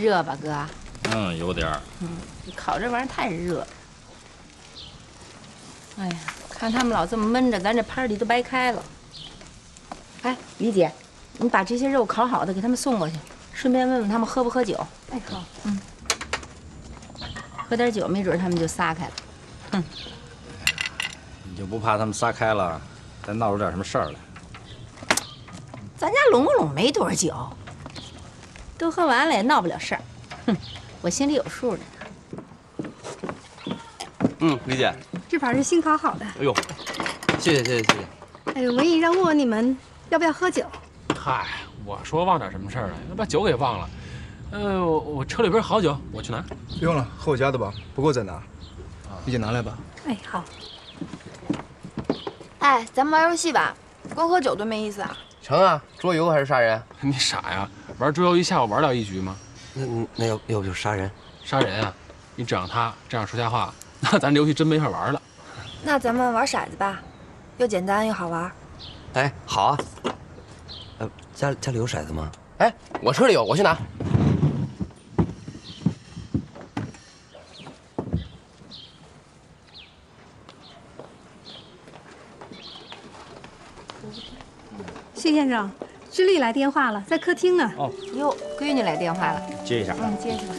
热吧，哥？嗯，有点儿。烤这玩意儿太热了。哎呀，看他们老这么闷着，咱这party都白开了。哎，李姐，你把这些肉烤好的给他们送过去，顺便问问他们喝不喝酒。哎，好。喝点酒，没准他们就撒开了。你就不怕他们撒开了，再闹出点什么事儿来？咱家龙龙没多少酒，都喝完了也闹不了事儿。我心里有数呢。李姐，这盘是新烤好的。哎呦，谢谢。哎呦，文艺让问问你们要不要喝酒。嗨，我说忘点什么事儿了，把酒给忘了。我车里边好酒，我去拿。不用了，喝我家的吧，不够再拿。李姐拿来吧。哎，好。哎，咱们玩游戏吧，光喝酒多没意思啊。成啊，桌游还是杀人？你傻呀？玩桌游一下午玩了一局吗？那要不就杀人？杀人啊！你整他这样说瞎话，那咱这游戏真没法玩了。那咱们玩骰子吧，又简单又好玩。哎，好啊。家里有骰子吗？哎，我车里有，我去拿。谢先生，志丽来电话了，在客厅呢。哦，哟，闺女来电话了，接一下。接去吧。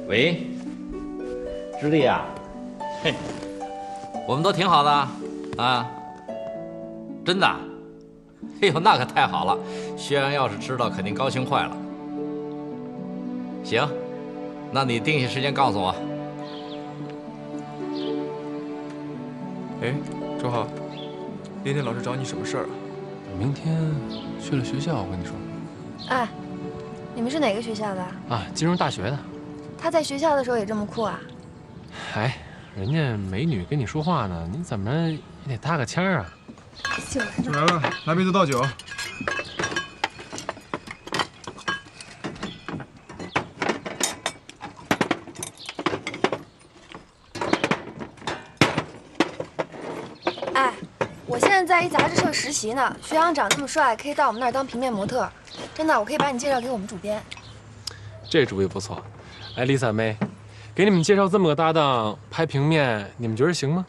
喂，师弟啊，嘿，我们都挺好的啊，真的。哎呦，那可太好了！薛洋要是知道，肯定高兴坏了。行，那你定下时间告诉我。哎，周浩，连天老师找你什么事儿啊？明天去了学校，我跟你说。哎，你们是哪个学校的？啊，金融大学的。他在学校的时候也这么酷啊？哎，人家美女跟你说话呢，你怎么也得搭个腔啊。就来了，拿杯子倒酒。哎，我现在在一杂志社实习呢，学长长这么帅，可以到我们那儿当平面模特。真的，我可以把你介绍给我们主编。这主意不错。哎，Lisa妹，给你们介绍这么个搭档拍平面，你们觉得行吗？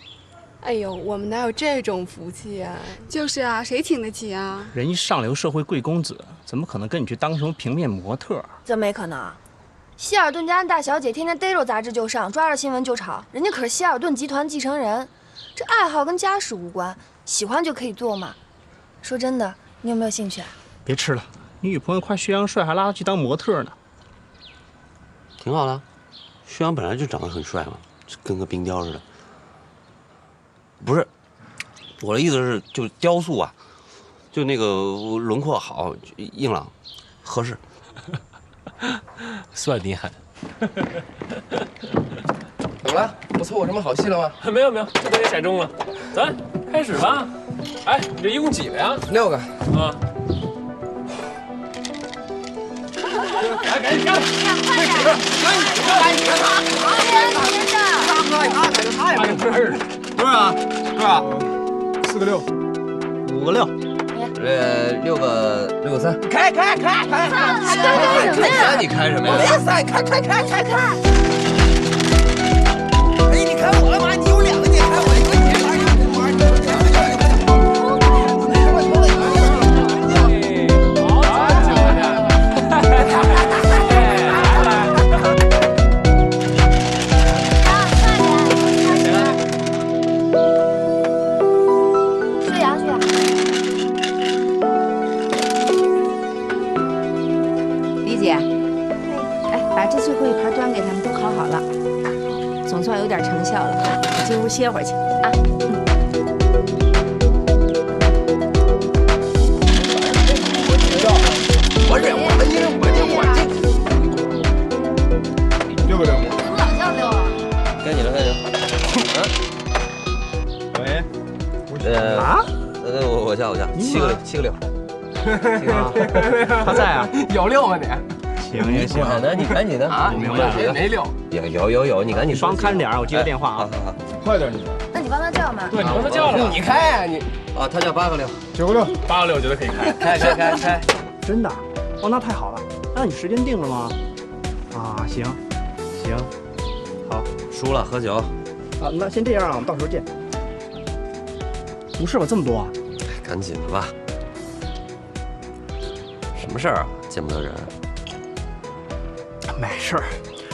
哎呦，我们哪有这种福气啊！就是啊，谁请得起啊？人一上流社会贵公子，怎么可能跟你去当什么平面模特？怎么没可能？希尔顿家的大小姐天天逮着杂志就上，抓着新闻就炒，人家可是希尔顿集团继承人，这爱好跟家世无关，喜欢就可以做嘛。说真的，你有没有兴趣啊？别吃了，你女朋友夸薛洋帅，还拉他去当模特呢。挺好的，薛洋本来就长得很帅嘛，跟个冰雕似的。不是，我的意思是，就雕塑啊，就那个轮廓好，硬朗，合适。算你狠。怎么了？我凑我什么好戏了吗？没有，这都给选中了。咱开始吧。哎，你这一共几个呀6个。啊。来，赶紧干！快点！多少？多少4个6， 5个6， 6个3。开！开你开什么呀？没赛，开！哎，你开我干嘛？你有2个，你开我1个，你玩2个玩。把这最后一盘端给他们，都烤好了，总算有点成效了。我进屋歇会儿去啊。我忍，我6个6。怎么老叫6啊？该你了。喂，我叫7个6。他在啊？有6吗你？行。那你赶紧的啊！明白了，没6。有，你赶紧帮看点，我接个电话啊。快点你。那你帮他叫嘛。对，你帮他叫了。你开啊你。啊，他叫8个6。9个6。8个6，我觉得可以开。开。真的？哦，那太好了。那你时间定了吗？啊，行，好。输了喝酒。啊，那先这样啊，我们到时候见。不是吧，这么多啊？赶紧的吧。什么事儿啊？见不得人。没事儿，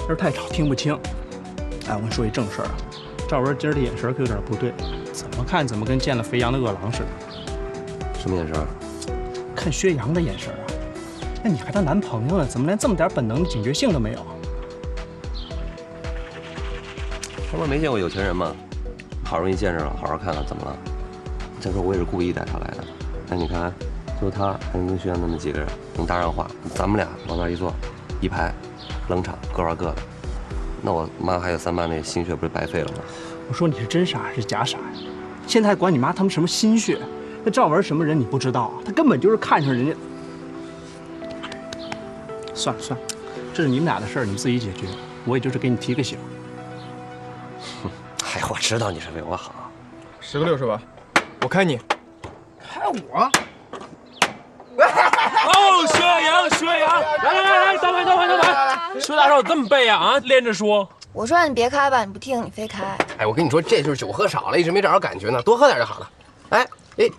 这太吵听不清。哎，我跟你说一正事儿啊，赵文今儿的眼神可有点不对，怎么看怎么跟见了肥羊的饿狼似的。什么眼神？看薛洋的眼神啊。那你还当男朋友呢，怎么连这么点本能的警觉性都没有？他不是没见过有钱人吗？好容易见着了，好好看看，怎么了？再说我也是故意带他来的。哎，你看，就他还能跟薛洋那么几个人能搭上话，咱们俩往那一坐，一排，冷场，各玩各的。那我妈还有3爸那心血不是白费了吗？我说你是真傻还是假傻呀？现在还管你妈他们什么心血？那赵文什么人你不知道啊？他根本就是看上人家。算了，这是你们俩的事儿，你们自己解决。我也就是给你提个醒。哎，我知道你是为我好。10个6是吧？我开你。开我？哦，薛洋，来，等会，薛大少这么背呀？啊，连着说。我说让你别开吧，你不听，你非开。哎，我跟你说，这就是酒喝少了，一直没找着感觉呢，多喝点就好了。哎，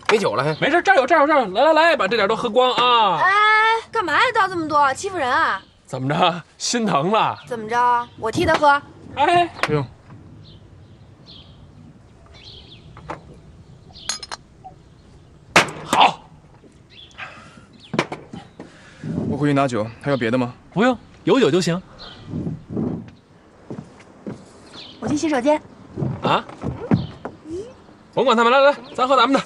没酒了还？没事，这儿有，来，把这点都喝光啊！哎，干嘛呀？倒这么多，欺负人啊？怎么着？心疼了？怎么着？我替他喝。哎，不用。好。我回去拿酒，还有别的吗？不用，有酒就行。我去洗手间。啊？甭管他们，来，咱喝咱们的。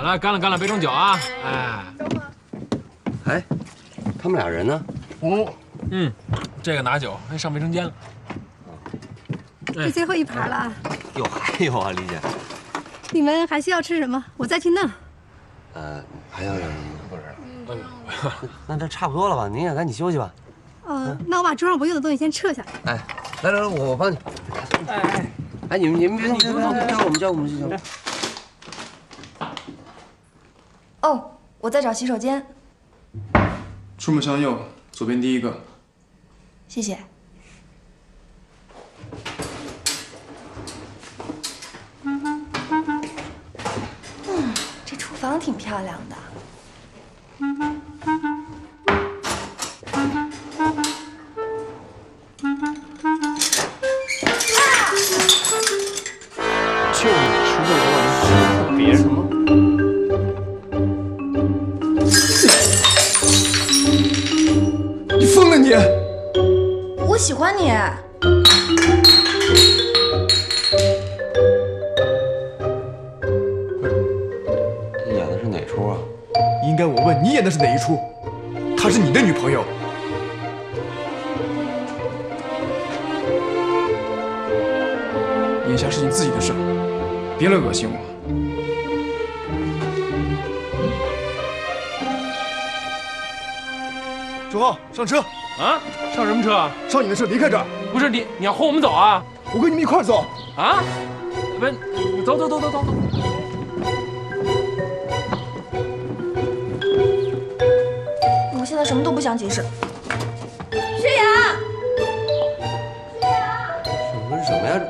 来，干了，别中酒啊！哎，他们俩人呢？这个拿酒，还上卫生间了。这最后一盘了啊！哟，还有啊，李姐。你们还需要吃什么？我再去弄。还要点什么？不是。那这差不多了吧？您也赶紧休息吧。那我把桌上不用的东西先撤下来。哎，来，我帮你。哎，你们别交我们就行。哦，我在找洗手间。出门向右，左边第一个。谢谢。这厨房挺漂亮的。就你吃这个，你指别人吗？你疯了你！我喜欢你。这演的是哪出啊？应该我问你演的是哪一出？她是你的女朋友。眼下是你自己的事，别来恶心我。周浩，上车！啊？上什么车？上你的车，离开这儿！不是你要和我们走啊？我跟你们一块儿走。啊？不是，走。我现在什么都不想解释。薛洋，什么呀？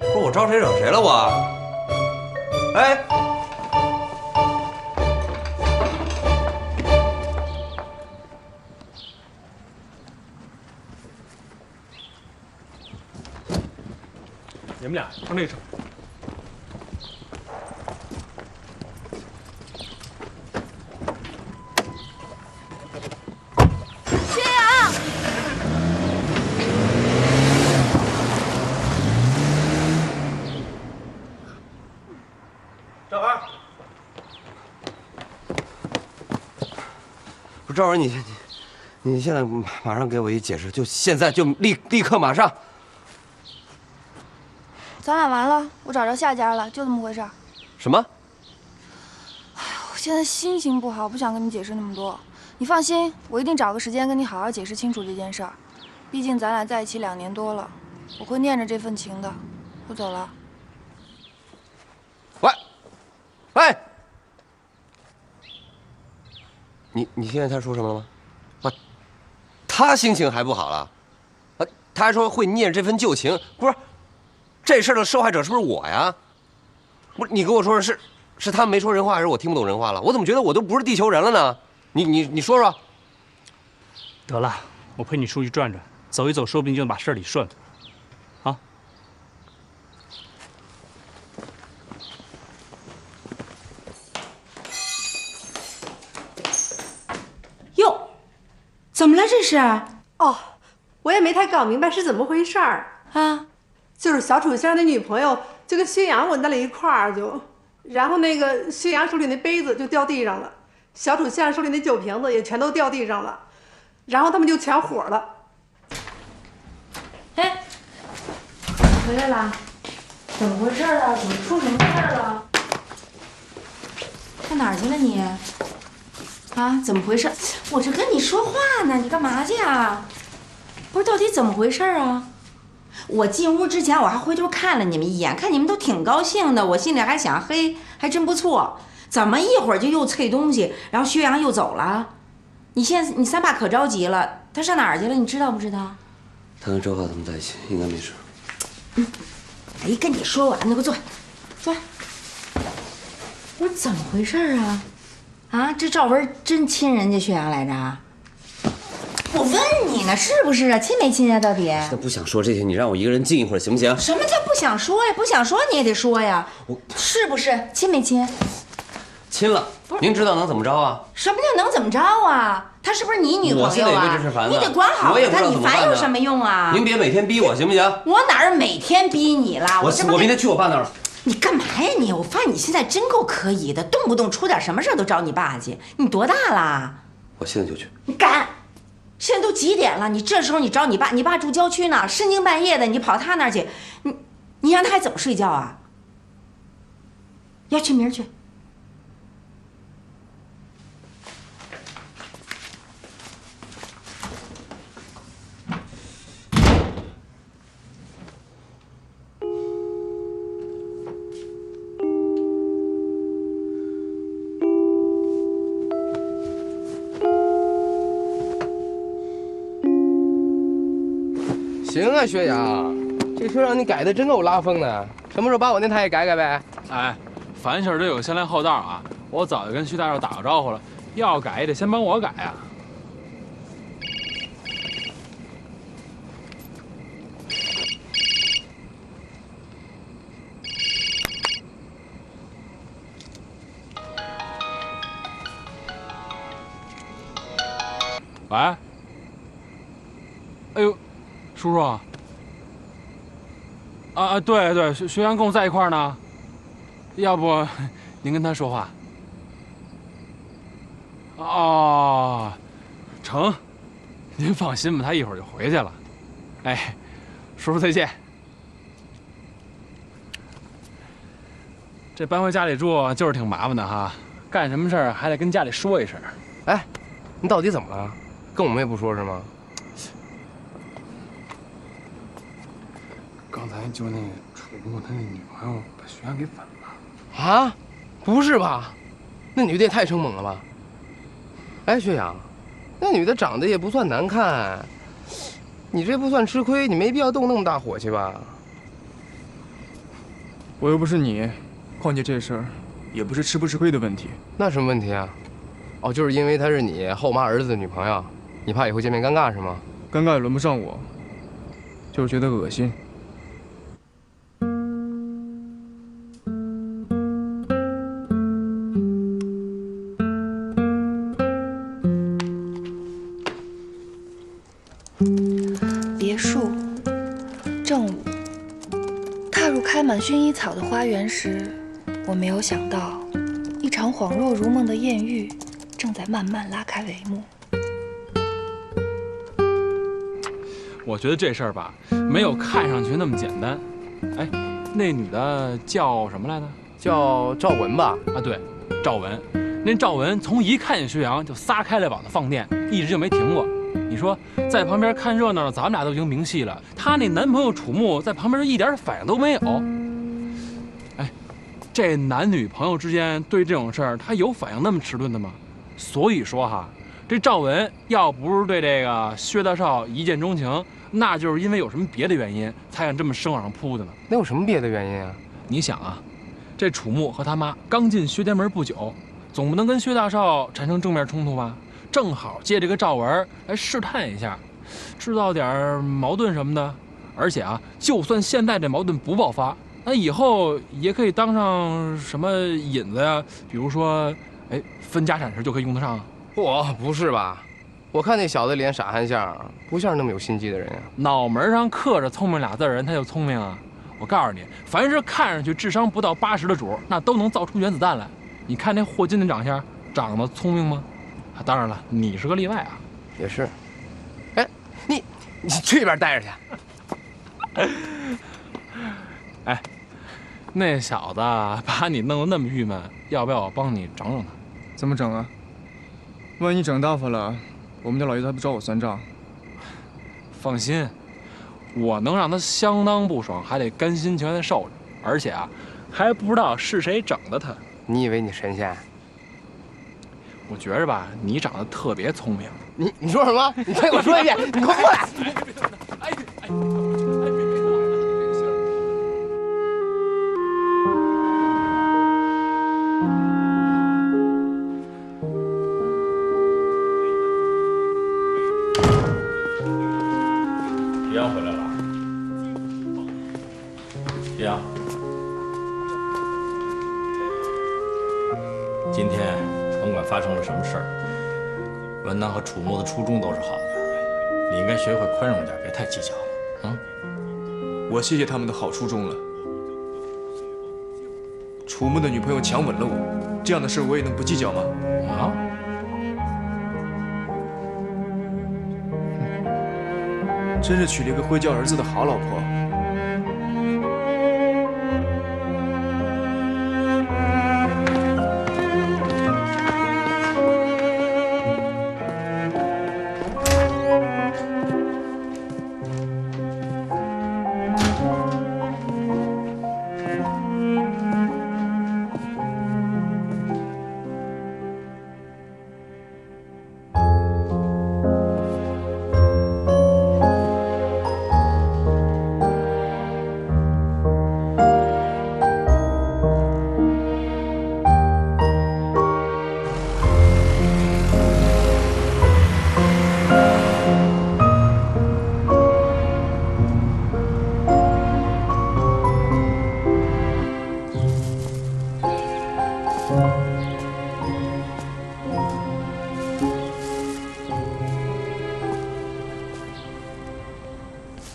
不是我招谁惹谁了我？哎，你们俩上这个车。薛洋，赵二，不是赵文，你现在马上给我一解释，就现在就立刻马上。咱俩完了，我找着下家了，就这么回事。什么？现在心情不好，不想跟你解释那么多。你放心，我一定找个时间跟你好好解释清楚这件事儿。毕竟咱俩在一起2年多了，我会念着这份情的。我走了。喂，喂，你听见他说什么了吗？啊，他心情还不好了，啊，他还说会念这份旧情，不是，这事儿的受害者是不是我呀？不是，你跟我说是他没说人话，还是我听不懂人话了？我怎么觉得我都不是地球人了呢？你说说。得了，我陪你出去转转，走一走，说不定就能把事儿理顺了。啊？哟，怎么了这是？哦，我也没太搞明白是怎么回事儿啊。就是小楚先生的女朋友就跟薛洋吻在了一块儿，然后那个薛洋手里那杯子就掉地上了，小楚先生手里那酒瓶子也全都掉地上了，然后他们就全火了。哎，回来了，怎么回事啊？怎么出什么事了？上哪儿去了你？啊，怎么回事？我这跟你说话呢，你干嘛去啊？不是，到底怎么回事啊？我进屋之前我还回头看了你们一眼，看你们都挺高兴的，我心里还想，嘿，还真不错。怎么一会儿就又啐东西，然后薛洋又走了？你三爸可着急了，他上哪儿去了？你知道不知道？他跟周浩他们在一起，应该没事。没跟你说完呢，给我坐，坐。我说怎么回事啊？啊，这赵文真亲人家薛洋来着？我问你呢，是不是啊？亲没亲啊？到底？现在不想说这些，你让我一个人静一会儿行不行？什么叫不想说呀？不想说你也得说呀。是不是亲没亲？亲了。您知道能怎么着啊？什么叫能怎么着啊？她是不是你女朋友啊？我现在也为这事烦呢。你得管好她，你烦有什么用啊？您别每天逼我行不行？我哪是每天逼你了？我明天去我爸那儿了。你干嘛呀你？我发现你现在真够可以的，动不动出点什么事都找你爸去。你多大了？我现在就去。你敢？现在都几点了？你这时候你找你爸，你爸住郊区呢，深更半夜的，你跑他那儿去，你让他还怎么睡觉啊？要去明儿去。行啊，薛洋，这车让你改的真够拉风的。什么时候把我那台也改改呗？哎，凡事都有先来后到啊！我早就跟徐大少打个招呼了，要改也得先帮我改啊。喂？哎呦！叔叔，对，薛洋跟我在一块儿呢，要不您跟他说话？哦，成，您放心吧，他一会儿就回去了。哎，叔叔再见。这搬回家里住就是挺麻烦的哈，干什么事儿还得跟家里说一声。哎，你到底怎么了？跟我们也不说是吗？刚才就那个楚木他那女朋友把薛洋给吻了。啊？不是吧？那女的也太生猛了吧！哎，薛洋，那女的长得也不算难看，你这不算吃亏，你没必要动那么大火气吧？我又不是你，况且这事儿也不是吃不吃亏的问题。那什么问题啊？哦，就是因为她是你后妈儿子的女朋友，你怕以后见面尴尬是吗？尴尬也轮不上我，就是觉得恶心。别墅，正午，踏入开满薰衣草的花园时，我没有想到，一场恍若如梦的艳遇正在慢慢拉开帷幕。我觉得这事儿吧，没有看上去那么简单。哎，那女的叫什么来着？叫赵文吧？啊，对，赵文。那赵文从一看见薛洋就撒开了膀子放电，一直就没停过。你说在旁边看热闹的咱们俩都已经明戏了，她那男朋友楚木在旁边一点反应都没有。哎，这男女朋友之间对这种事儿，他有反应那么迟钝的吗？所以说哈，这赵文要不是对这个薛大少一见钟情，那就是因为有什么别的原因才敢这么生往上扑的呢。那有什么别的原因啊？你想啊，这楚木和他妈刚进薛家门不久，总不能跟薛大少产生正面冲突吧？正好借这个赵文来试探一下，制造点矛盾什么的。而且啊，就算现在这矛盾不爆发，那以后也可以当上什么引子呀？比如说，哎，分家产时就可以用得上啊。不是吧？我看那小子脸傻憨相，不像是那么有心机的人呀。脑门上刻着聪明俩字的人，他就聪明啊。我告诉你，凡是看上去智商不到80的主，那都能造出原子弹来。你看那霍金的长相，长得聪明吗？当然了，你是个例外啊。也是。哎，你去一边待着去。哎，那小子把你弄得那么郁闷，要不要我帮你整整他？怎么整啊？万一整大发了，我们家老爷子还不找我算账？放心，我能让他相当不爽，还得甘心情愿的受着，而且啊，还不知道是谁整的他。你以为你神仙？我觉着吧，你长得特别聪明。你说什么？你再给我说一遍！你快过来！哎哎。徐阳回来了。徐阳，今天甭管发生了什么事儿，文南和楚木的初衷都是好的，你应该学会宽容点，别太计较了。我谢谢他们的好初衷了。楚木的女朋友强吻了我，这样的事我也能不计较吗？啊？真是娶了一个会教儿子的好老婆。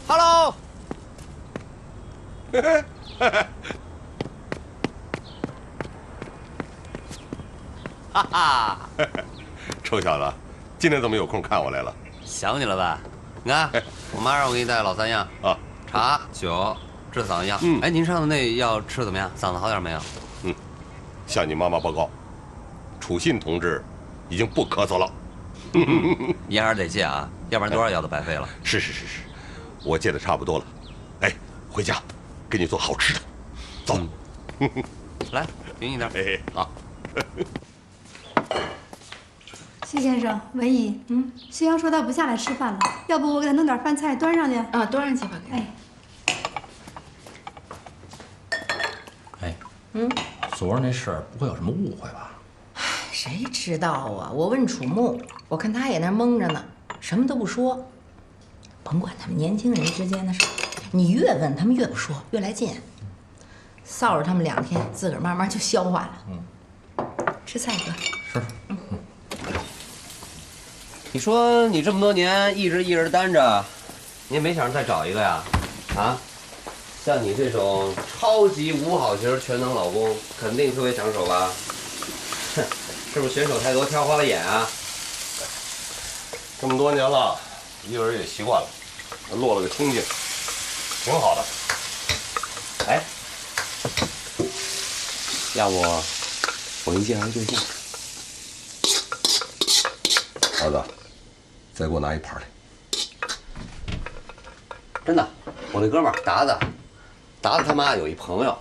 Hello。哈哈，臭小子，今天怎么有空看我来了？想你了吧？你看，我妈让我给你带老3样啊，茶、酒、治嗓子药。哎，您上的那药吃的怎么样？嗓子好点没有？向你妈妈报告，楚信同志已经不咳嗽了。烟还是得戒啊，要不然多少药都白费了。是，我戒的差不多了。哎，回家给你做好吃的，走。来，顶你点。哎，好。谢先生，文姨，薛阳说他不下来吃饭了，要不我给他弄点饭菜端上去？啊，端上去吧。哎，昨儿那事儿不会有什么误会吧？谁知道啊？我问楚木，我看他也那蒙着呢，什么都不说。甭管他们年轻人之间的事，你越问他们越不说，越来劲。臊着他们2天，自个儿慢慢就消化了。吃菜哥。是。你说你这么多年一直单着，你也没想着再找一个呀？啊？像你这种超级五好型全能老公，肯定特别抢手吧？哼，是不是选手太多，挑花了眼啊？这么多年了，一个人也习惯了，落了个清静，挺好的。哎，要不我给你介绍一对象？儿子，再给我拿一盘来。真的，我那哥们儿达子他妈有一朋友，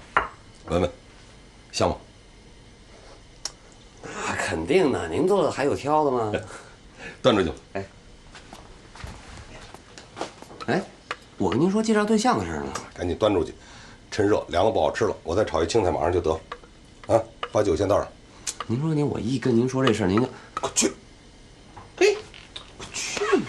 闻闻，香吗？那肯定的，您做的还有挑的吗？端着去。哎，我跟您说介绍对象的事呢，赶紧端出去，趁热，凉了不好吃了。我再炒一青菜，马上就得了。啊，把酒先倒上。您说我一跟您说这事儿，您就快去。哎，快去。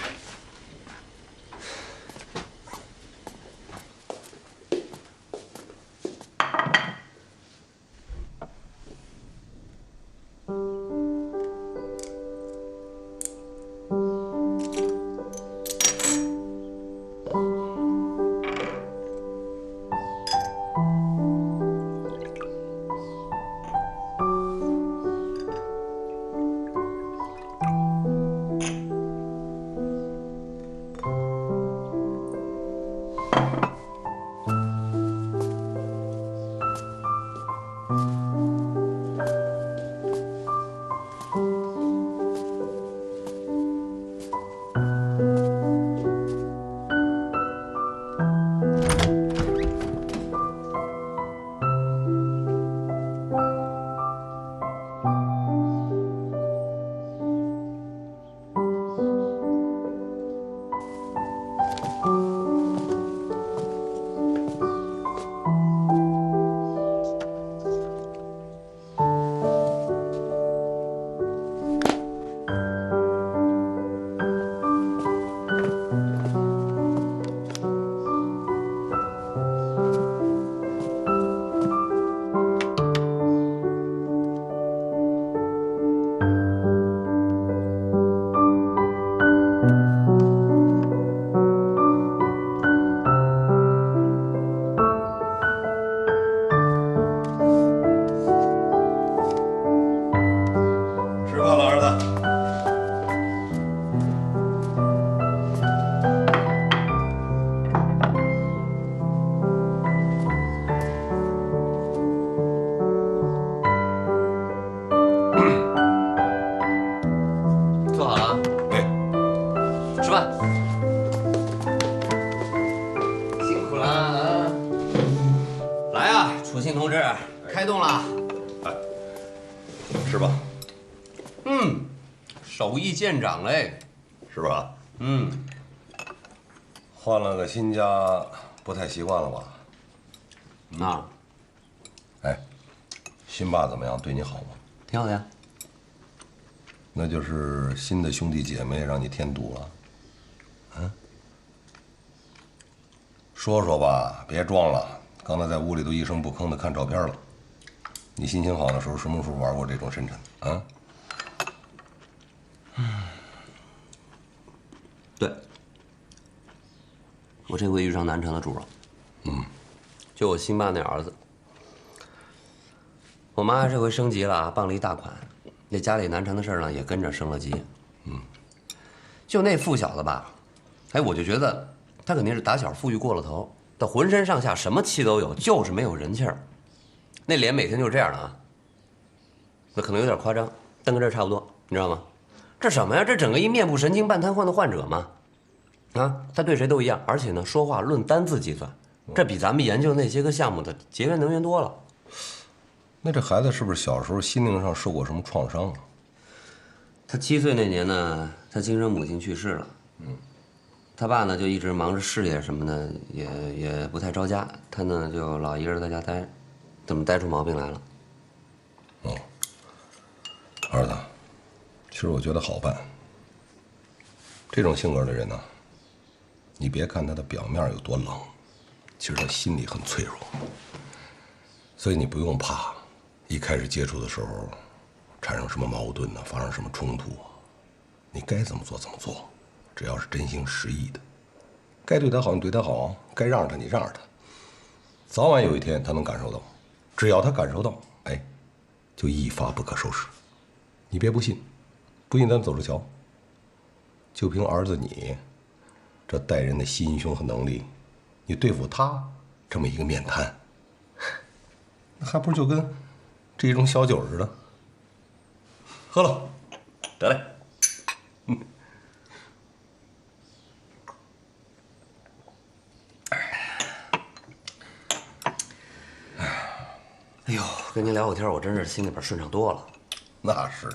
手艺见长嘞，是吧？嗯。换了个新家，不太习惯了吧？那，哎，新爸怎么样？对你好吗？挺好的呀。那就是新的兄弟姐妹让你添堵了？嗯？说说吧，别装了。刚才在屋里都一声不吭的看照片了。你心情好的时候，什么时候玩过这种深沉啊？对，我这回遇上南城的主了。就我新办那儿子，我妈这回升级了，傍了一大款，那家里南城的事儿呢也跟着升了级。就那富小子吧，哎，我就觉得他肯定是打小富裕过了头，他浑身上下什么气都有，就是没有人气儿。那脸每天就是这样的啊，那可能有点夸张，但跟这差不多，你知道吗？这什么呀？这整个一面部神经半瘫痪的患者嘛，啊，他对谁都一样，而且呢，说话论单字计算，这比咱们研究那些个项目的节约能源多了。那这孩子是不是小时候心灵上受过什么创伤啊？他7岁那年呢，他亲生母亲去世了，他爸呢就一直忙着事业什么的，也不太着家，他呢就老一个人在家待，怎么待出毛病来了？儿子。其实我觉得好办。这种性格的人呢，你别看他的表面有多冷，其实他心里很脆弱。所以你不用怕，一开始接触的时候产生什么矛盾呢，发生什么冲突啊，你该怎么做怎么做，只要是真心实意的，该对他好你对他好，该让着他你让着他，早晚有一天他能感受到，只要他感受到，哎，就一发不可收拾。你别不信。不信咱走着瞧。就凭儿子你这待人的心胸和能力，你对付他这么一个面瘫，那还不是就跟这一盅小酒似的？喝了，得嘞。哎呦，跟您聊会天，我真是心里边顺畅多了。那是。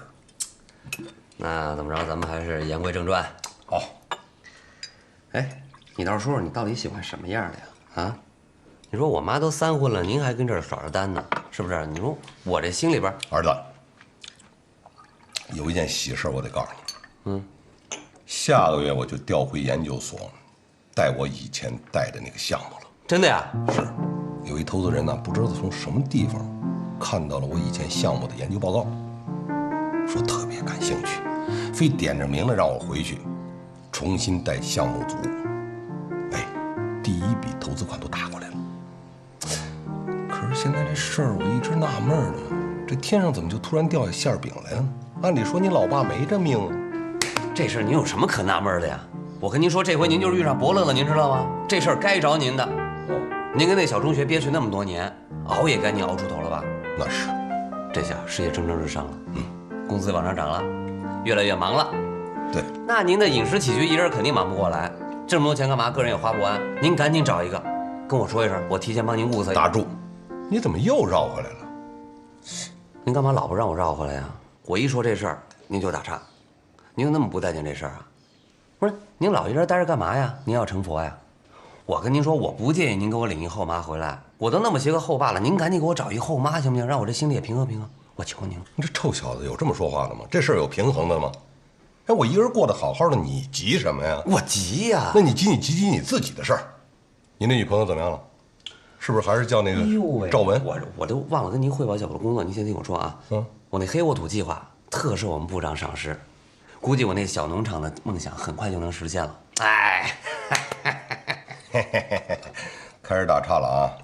那怎么着，咱们还是言归正传。好。哎，你倒是说说，你到底喜欢什么样的呀？啊？你说我妈都3婚了，您还跟这儿耍着单呢，是不是？你说我这心里边，儿子，有一件喜事我得告诉你。下个月我就调回研究所，带我以前带的那个项目了。真的呀？是。有一投资人呢，不知道从什么地方看到了我以前项目的研究报告，说特别感兴趣，非点着名了让我回去重新带项目组。哎，第一笔投资款都打过来了。可是现在这事儿我一直纳闷呢，这天上怎么就突然掉下馅饼来了呢？按理说你老爸没这命啊。这事儿您有什么可纳闷的呀？我跟您说，这回您就是遇上伯乐了，您知道吗？这事儿该着您的。您跟那小中学憋屈那么多年，熬也该您熬出头了吧？那是。这下事业蒸蒸日上了，工资往上涨了，越来越忙了。对。那您的饮食起居一人肯定忙不过来，这么多钱干嘛？个人也花不完。您赶紧找一个，跟我说一声，我提前帮您物色。打住！你怎么又绕回来了？您干嘛老不让我绕回来呀？我一说这事儿，您就打岔。您就那么不待见这事儿啊？不是，您老一人待着干嘛呀？您要成佛呀？我跟您说，我不介意您给我领一后妈回来，我都那么些个后爸了，您赶紧给我找一后妈行不行？让我这心里也平衡平衡，我求您了。你这臭小子有这么说话的吗？这事儿有平衡的吗？哎，我一个人过得好好的，你急什么呀？我急呀！那你急你自己的事儿。你那女朋友怎么样了？是不是还是叫那个赵文？我都忘了跟您汇报一下我的工作，您先听我说啊。我那黑沃土计划特受我们部长赏识，估计我那小农场的梦想很快就能实现了。哎。开始打岔了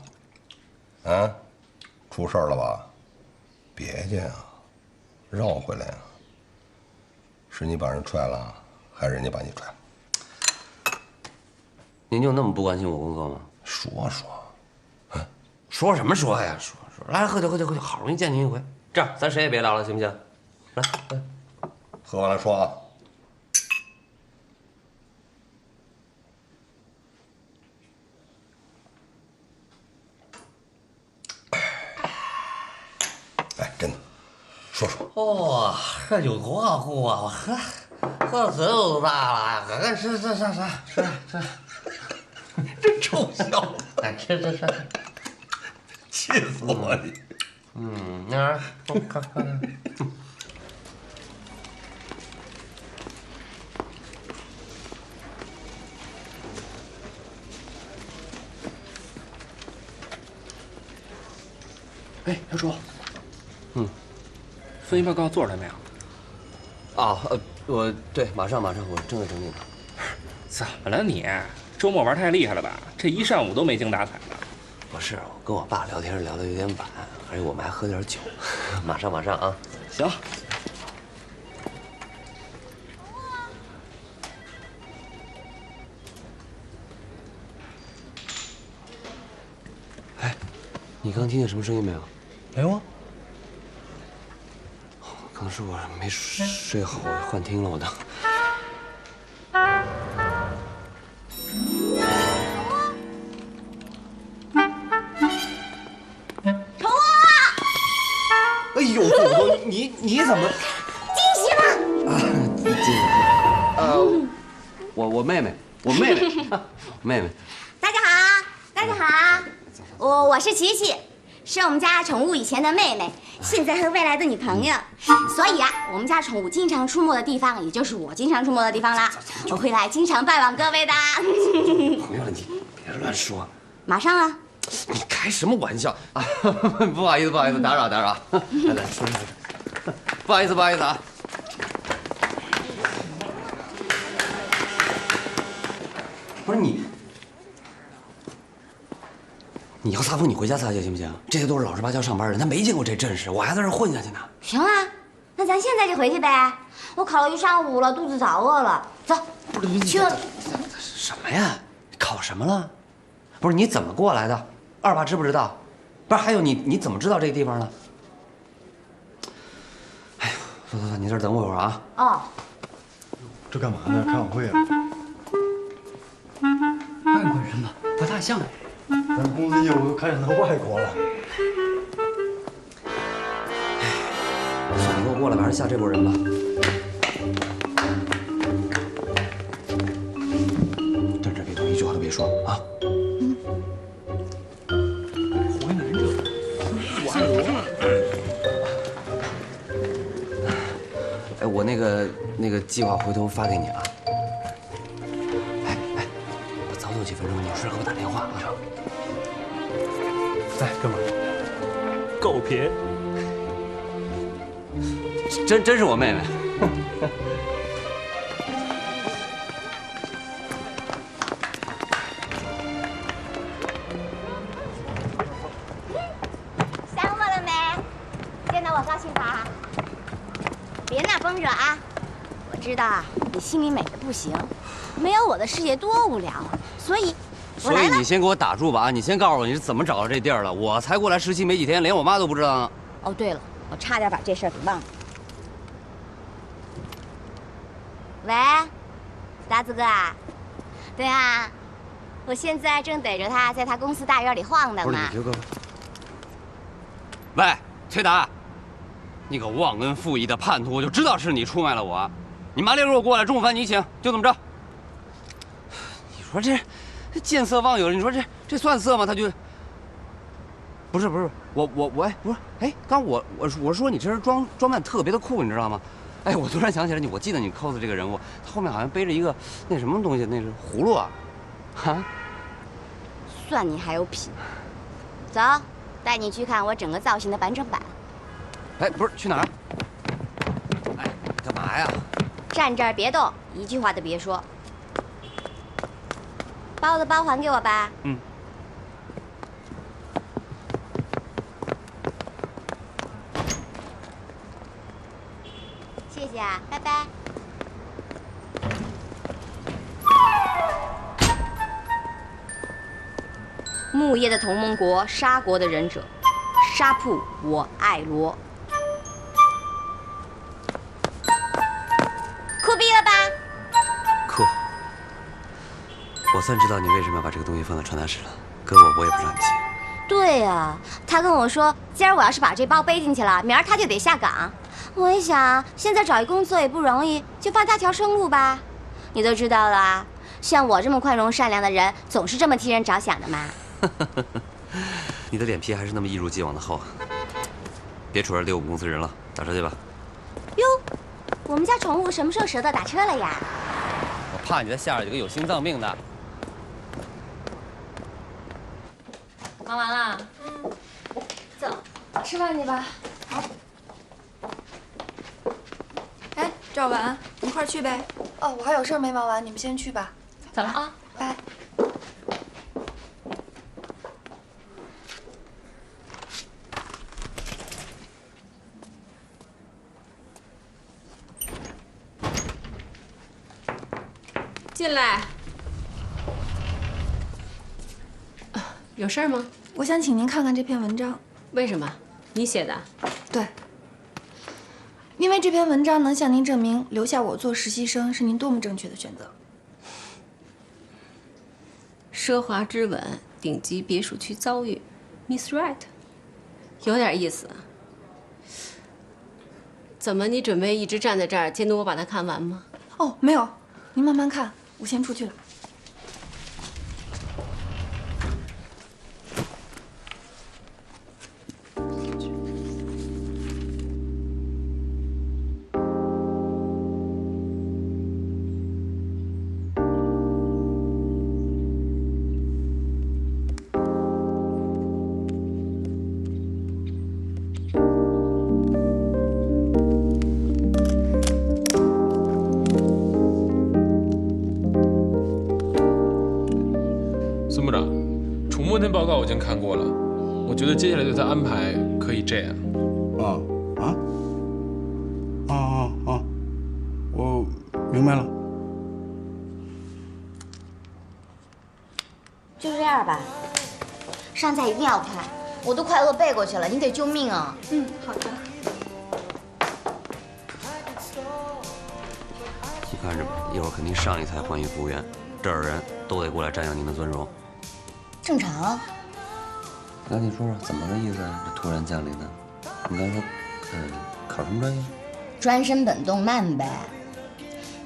啊！啊，出事儿了吧？别介啊，绕回来啊！是你把人踹了，还是人家把你踹了？您就那么不关心我工作吗？说说，说什么说呀？说，来喝酒，好容易见您一回，这样咱谁也别聊了，行不行？来，喝完了说啊。哎，真的，说说。哇，这酒多好喝啊！我喝的嘴都大了。赶紧吃。这臭小子，吃，气死我了！那看。哎，小楚，分析报告做出来没有？对，马上，我正在整理呢。怎么了你？周末玩太厉害了吧？这一上午都没精打采的。不是，我跟我爸聊天聊得有点晚，而且我们还喝点酒。马上啊！行。哎，你刚听见什么声音没有？没有啊。可能是我没睡好，我幻听了我的。宠物！哎呦，你怎么惊喜了？惊喜！我妹妹。大家好，我是琪琪，是我们家宠物以前的妹妹，现在和未来的女朋友。所以啊，我们家宠物经常出没的地方，也就是我经常出没的地方啦。我会来经常拜访各位的。没问题，别乱说。马上啊！你开什么玩笑啊？不好意思，打扰。来，说。不好意思啊。不是你要撒疯，你回家撒去行不行？这些都是老实巴交上班人，他没见过这阵势，我还在这混下去呢。行啊，那咱现在就回去呗。我考了一上午了，肚子早饿了。走，去。什么呀？考什么了？不是你怎么过来的？二爸知不知道？不是，还有你怎么知道这个地方的？哎呦，走，你这儿等我一会儿啊。哦。这干嘛呢？开晚会啊？外国人嘛，不大像。咱公司业务都开展到外国了。算了，给我过来，还是下这波人吧。站这别动，一句话都别说啊！火影忍者，哎，我那个计划回头发给你啊。哎，我早走几分钟，有事给我打电话啊。在干嘛？狗皮。真是我妹妹。想我了没？见到我高兴吧？别拿风热啊！我知道啊，你心里美的不行，没有我的世界多无聊啊，所以我来了。所以你先给我打住吧啊！你先告诉我你是怎么找到这地儿的？我才过来实习没几天，连我妈都不知道呢。哦，对了，我差点把这事儿给忘了。喂，达子哥啊？对啊，我现在正逮着他在他公司大院里晃荡呢。不是你哥。喂，崔达，你个忘恩负义的叛徒！我就知道是你出卖了我。你麻利给我过来，中午饭你请，就这么着。你说这见色忘友，你说这算色吗？他就不是我哎不是哎，刚我说你这身装扮特别的酷，你知道吗？哎，我突然想起来我记得你 cos 的这个人物，他后面好像背着一个那什么东西，那是葫芦啊，啊？算你还有品。走，带你去看我整个造型的完整版。哎，不是去哪儿？哎，干嘛呀？站这儿别动，一句话都别说。把我的包还给我吧。嗯。谢谢啊，拜拜。木叶的同盟国，沙国的忍者，沙铺我爱罗。酷毙了吧？酷。我算知道你为什么要把这个东西放在传达室了，搁我也不让你信。对呀，他跟我说，今儿我要是把这包背进去了，明儿他就得下岗。我一想，现在找一工作也不容易，就放他条生路吧。你都知道了，像我这么宽容善良的人，总是这么替人着想的嘛。你的脸皮还是那么一如既往的厚。别杵着溜我们公司人了，打车去吧。哟，我们家宠物什么时候舍得打车了呀？我怕你再吓着有个有心脏病的。忙完了，走，吃饭去吧。好。哎，赵婉，一块儿去呗。哦，我还有事儿没忙完，你们先去吧。走了啊，拜。进来。有事儿吗？我想请您看看这篇文章。为什么？你写的？对。因为这篇文章能向您证明留下我做实习生是您多么正确的选择。奢华之吻，顶级别墅区遭遇 ，Miss Right， 有点意思。怎么，你准备一直站在这儿监督我把它看完吗？哦，没有，您慢慢看，我先出去了。孙部长，楚墨那报告我已经看过了，我觉得接下来对他安排可以这样。我明白了。就这样吧，上菜一定要快，我都快饿背过去了，你得救命啊！嗯，好的。你看着吧，一会儿肯定上一台换一服务员，这儿的人都得过来瞻仰您的尊荣。正常啊。那你说说怎么个意思啊？这突然降临的？你刚说，考什么专业？专升本动漫呗。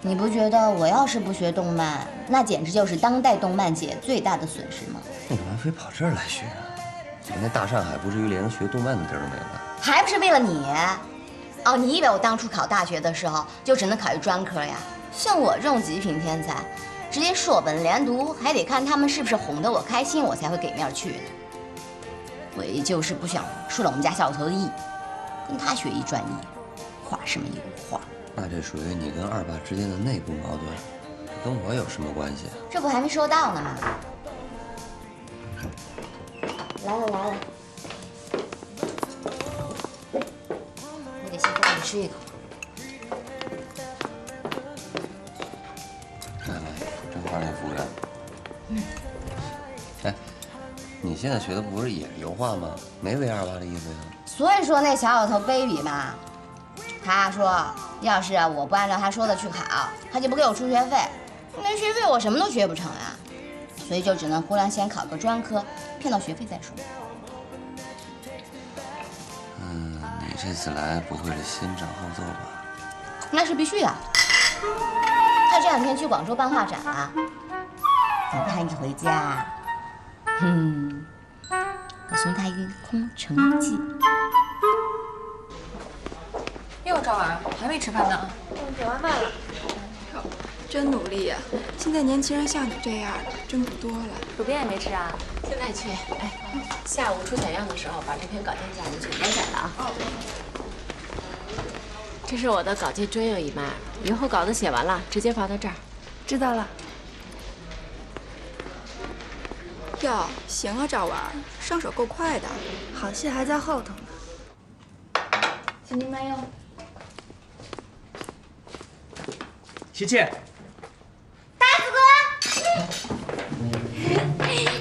你不觉得我要是不学动漫，那简直就是当代动漫界最大的损失吗？你干嘛非跑这儿来学啊？人家大上海不至于连个学动漫的地儿都没有吧？还不是为了你？哦，你以为我当初考大学的时候就只能考一专科呀？像我这种极品天才，直接硕本连读，还得看他们是不是哄得我开心，我才会给面去呢。我也就是不想顺了我们家小头的意，跟他学一专业，画什么油画？那这属于你跟二爸之间的内部矛盾，这跟我有什么关系？这不还没说到呢吗？来了来了，我得先给你吃一口。来，正好那服务员。哎，你现在学的不是也是油画吗？没为二爸的意思呀。所以说那小老头卑鄙嘛，他说要是我不按照他说的去考，他就不给我出学费，没学费我什么都学不成呀，所以就只能胡乱先考个专科，骗到学费再说。你这次来不会是先斩后奏吧？那是必须的。他这两天去广州办画展了，等他一回家，我送他一个空城计。哟，赵婉还没吃饭呢？点外卖了。真努力呀！现在年轻人像你这样的真不多了。主编也没吃啊？现在去。哎，下午出采样的时候把这篇稿件夹进去，别改了啊。这是我的稿件专用一码，以后稿子写完了直接发到这儿。知道了。哟，行啊，赵婉，上手够快的，好戏还在后头呢。请您慢用。琪琪。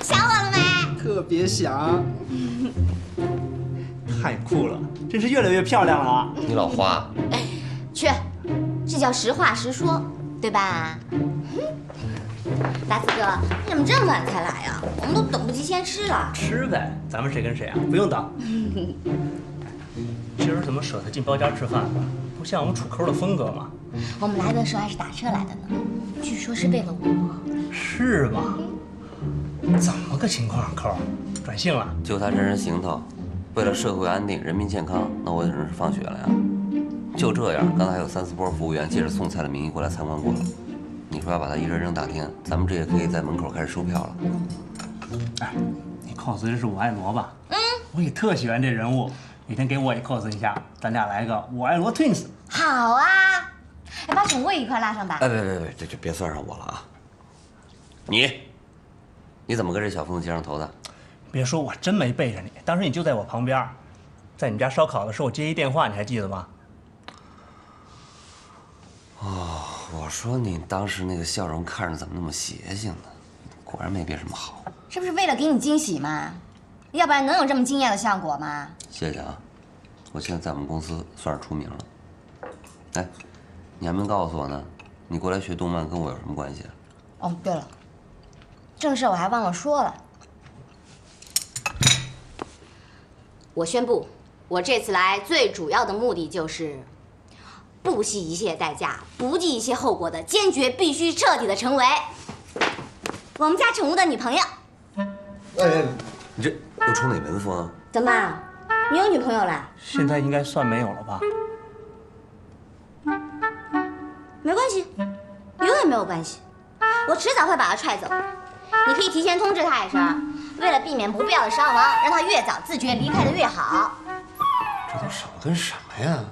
想我了没？特别想。太酷了，真是越来越漂亮了啊！你老花。去，这叫实话实说，对吧？大四哥，你怎么这么晚才来呀？我们都等不及先吃了。吃呗，咱们谁跟谁啊？不用等。今儿怎么舍得进包间吃饭呢？不像我们楚抠的风格嘛。我们来的时候还是打车来的呢，据说是为了我。是吗？怎么个情况，抠？转性了？就他这人行头，为了社会安定、人民健康，那我也只能是放血了呀。就这样，刚才还有3、4波服务员借着送菜的名义过来参观过了。你说要把他一人扔大厅，咱们这也可以在门口开始售票了。哎，你 cos 的是我爱罗吧？我也特喜欢这人物，哪天给我也 cos 一下，咱俩来个我爱罗 twins。好啊，哎，把宠物一块拉上吧。哎，别，这就别算上我了啊。你怎么跟这小疯子接上头的？别说，我真没背着你，当时你就在我旁边，在你们家烧烤的时候，我接一电话，你还记得吗？哦，我说你当时那个笑容看着怎么那么邪性呢？果然没变什么好。是不是为了给你惊喜嘛？要不然能有这么惊艳的效果吗？谢谢啊，我现在在我们公司算是出名了。哎，你还没告诉我呢，你过来学动漫跟我有什么关系？哦，对了，正事我还忘了说了。我宣布，我这次来最主要的目的就是，不惜一切代价、不计一切后果的，坚决必须彻底的成为我们家宠物的女朋友。哎，你这又冲哪门子风啊？怎么，你有女朋友了？现在应该算没有了吧？没关系，永远没有关系，我迟早会把她踹走。你可以提前通知她一声，为了避免不必要的伤亡，让她越早自觉离开的越好。这都什么跟什么呀？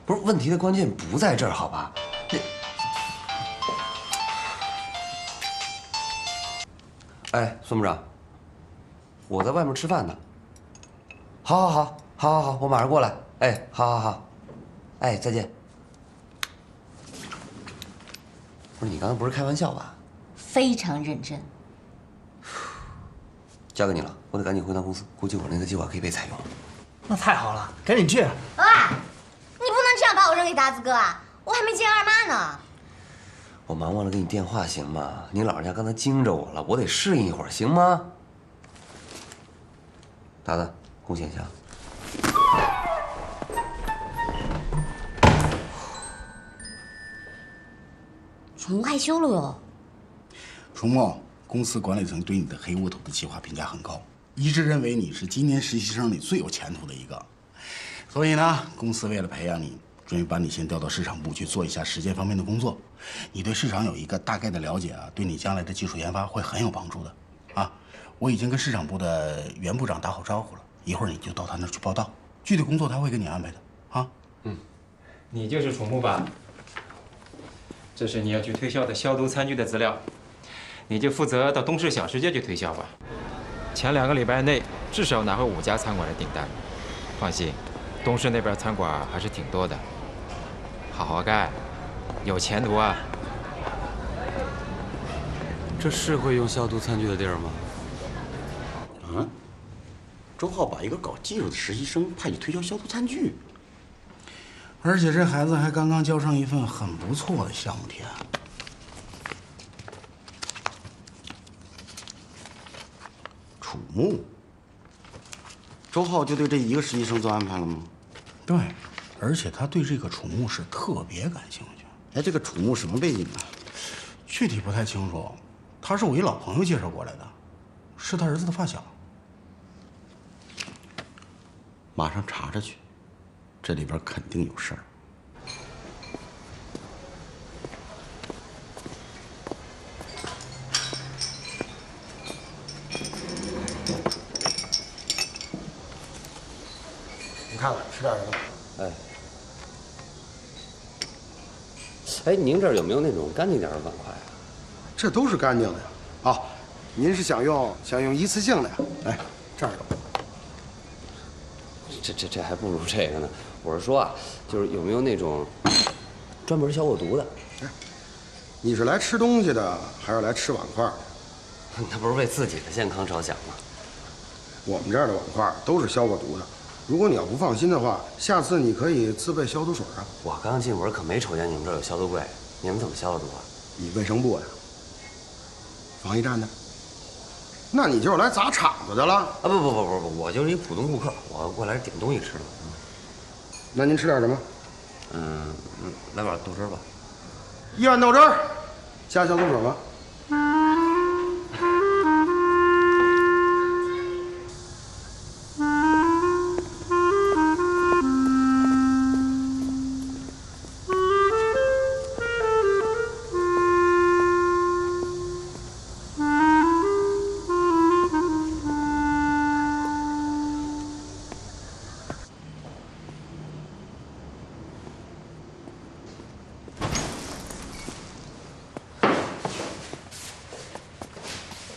不是，问题的关键不在这儿，好吧？哎，孙部长，我在外面吃饭呢。好，我马上过来。哎，好，哎，再见。不是你刚才不是开玩笑吧？非常认真。交给你了，我得赶紧回趟公司，估计我那个计划可以被采用。那太好了，赶紧去。喂，你不能这样把我扔给达子哥啊！我还没见二妈呢。我忙忘了给你电话，行吗？你老人家刚才惊着我了，我得适应一会儿，行吗？达子，贡献一下。宠物害羞了哟。楚墨，公司管理层对你的黑屋头的计划评价很高，一致认为你是今年实习生里最有前途的一个。所以呢，公司为了培养你，准备把你先调到市场部去做一下实践方面的工作。你对市场有一个大概的了解啊，对你将来的技术研发会很有帮助的。啊，我已经跟市场部的袁部长打好招呼了，一会儿你就到他那儿去报道，具体工作他会给你安排的。啊，你就是宠物吧？这是你要去推销的消毒餐具的资料，你就负责到东市小世界去推销吧。前2个礼拜内至少拿回5家餐馆的订单。放心，东市那边餐馆还是挺多的，好好干，有前途啊！这是会用消毒餐具的地儿吗？啊，周浩把一个搞技术的实习生派去推销消毒餐具，而且这孩子还刚刚交上一份很不错的项目提案。楚木，周浩就对这一个实习生做安排了吗？对，而且他对这个楚木是特别感兴趣。哎，这个楚木什么背景啊？具体不太清楚，他是我一老朋友介绍过来的，是他儿子的发小。马上查查去，这里边肯定有事儿。你看看吃点什么？哎，您这儿有没有那种干净点的碗筷啊？这都是干净的呀。啊，您是想用一次性的呀？哎，这儿有。这还不如这个呢。我是说啊，就是有没有那种专门消过毒的？哎，你是来吃东西的，还是来吃碗筷的？那不是为自己的健康着想吗？我们这儿的碗筷都是消过毒的。如果你要不放心的话，下次你可以自备消毒水啊。我刚进门可没瞅见你们这儿有消毒柜，你们怎么消的毒啊？你卫生部呀，防疫站的。那你就是来砸场子的了？啊不，我就是一普通顾客，我过来点东西吃的。那您吃点什么？来碗豆汁吧。1碗豆汁儿，加消毒水吧。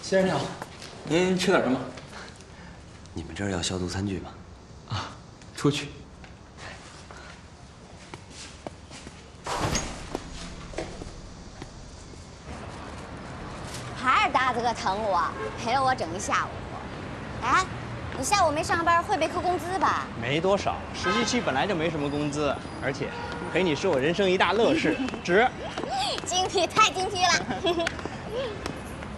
先生你好，您吃点什么？你们这儿要消毒餐具吗？啊，出去。还是大哥疼我，陪了我整一下午。哎，你下午没上班会被扣工资吧？没多少，实习期本来就没什么工资，而且陪你是我人生一大乐事，值。精辟，太精辟了。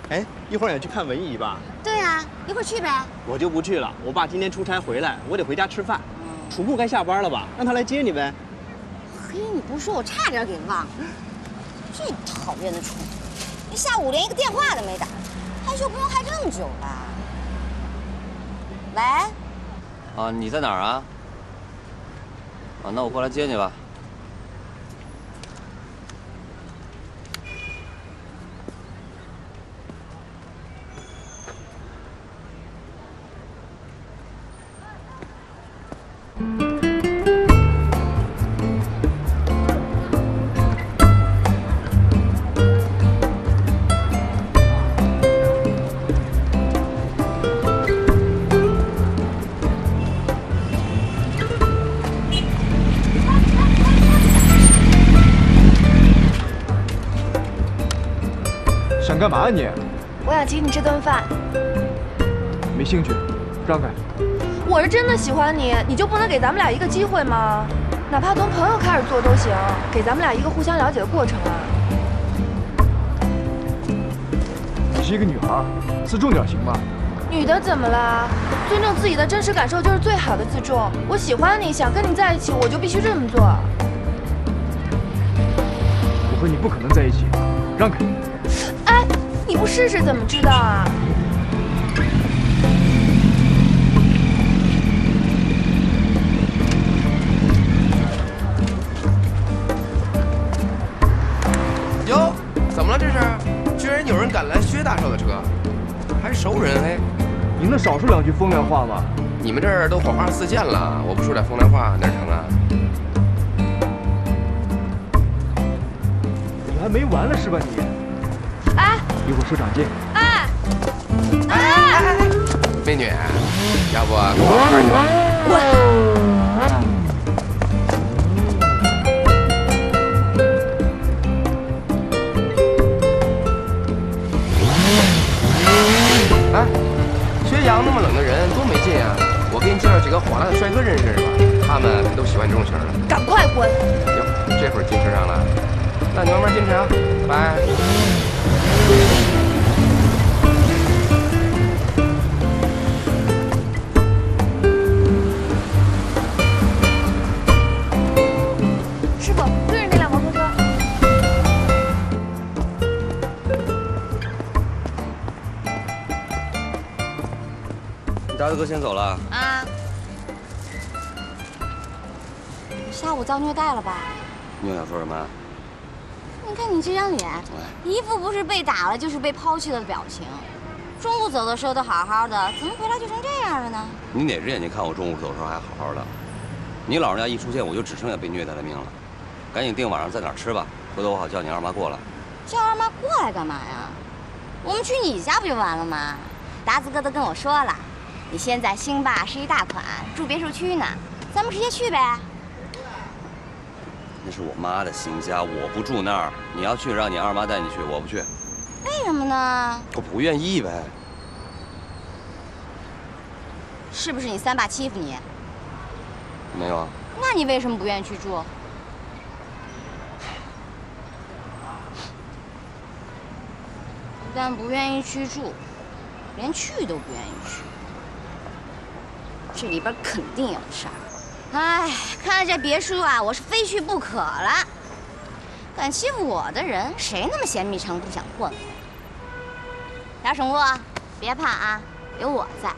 哎，一会儿也去看文姨吧？对啊，一会儿去呗。我就不去了，我爸今天出差回来，我得回家吃饭。楚木该下班了吧？让他来接你呗。嘿，你不说我差点给忘了。最讨厌的宠物，你下午连一个电话都没打，害羞不用害这么久吧？喂。啊，你在哪儿啊？啊，那我过来接你吧。想干嘛啊你？我想请你吃顿饭。没兴趣，让开。我是真的喜欢你，你就不能给咱们俩一个机会吗？哪怕从朋友开始做都行，给咱们俩一个互相了解的过程啊。是一个女孩，自重点行吗？女的怎么啦？尊重自己的真实感受就是最好的自重。我喜欢你，想跟你在一起，我就必须这么做。我和你不可能在一起，让开！哎，你不试试怎么知道啊？哟，怎么了这是？居然有人敢拦薛大少的车，还是熟人嘿！你能少说两句风凉话吗？你们这儿都火花四溅了，我不说点风凉话哪成啊？你还没完了是吧你？哎，一会儿说长进。哎，美女，要不跟我玩去吧？哎，薛洋那么冷的人多没劲啊！我给你介绍几个火辣的帅哥认识是吧？他们可都喜欢这种型的。赶快滚！哟，这会儿进车上了，那你慢慢坚持啊，拜。师傅，对着那辆摩托车。达子哥先走了啊？下午遭虐待了吧？你又想说什么？你看你这张脸，一副不是被打了就是被抛弃了的表情。中午走的时候都好好的，怎么回来就成这样了呢？你哪只眼睛看我中午走的时候还好好的？你老人家一出现，我就只剩下被虐待的命了。赶紧定晚上在哪儿吃吧，回头我好叫你二妈过来。叫二妈过来干嘛呀？我们去你家不就完了吗？达子哥都跟我说了，你现在兴霸是一大款，住别墅区呢，咱们直接去呗。那是我妈的新家，我不住那儿。你要去，让你二妈带你去，我不去。为什么呢？我不愿意呗。是不是你三爸欺负你？没有啊。那你为什么不愿意去住？不但不愿意去住，连去都不愿意去。这里边肯定有事儿。哎，看来这别墅啊，我是非去不可了。敢欺负我的人，谁那么闲蜜城不想混？小宠物，别怕啊，有我在。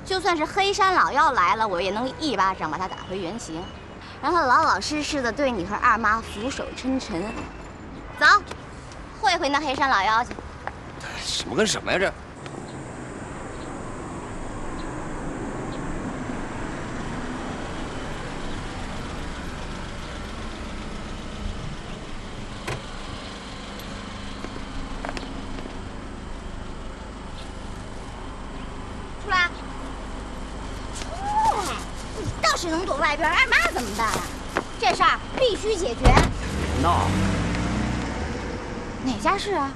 就算是黑山老妖来了，我也能一巴掌把他打回原形，让他老老实实的对你和二妈俯首称臣。走，会会那黑山老妖去。什么跟什么呀这？出来！出来！你倒是能躲外边，二妈怎么办啊？这事儿必须解决。闹！哪家是啊？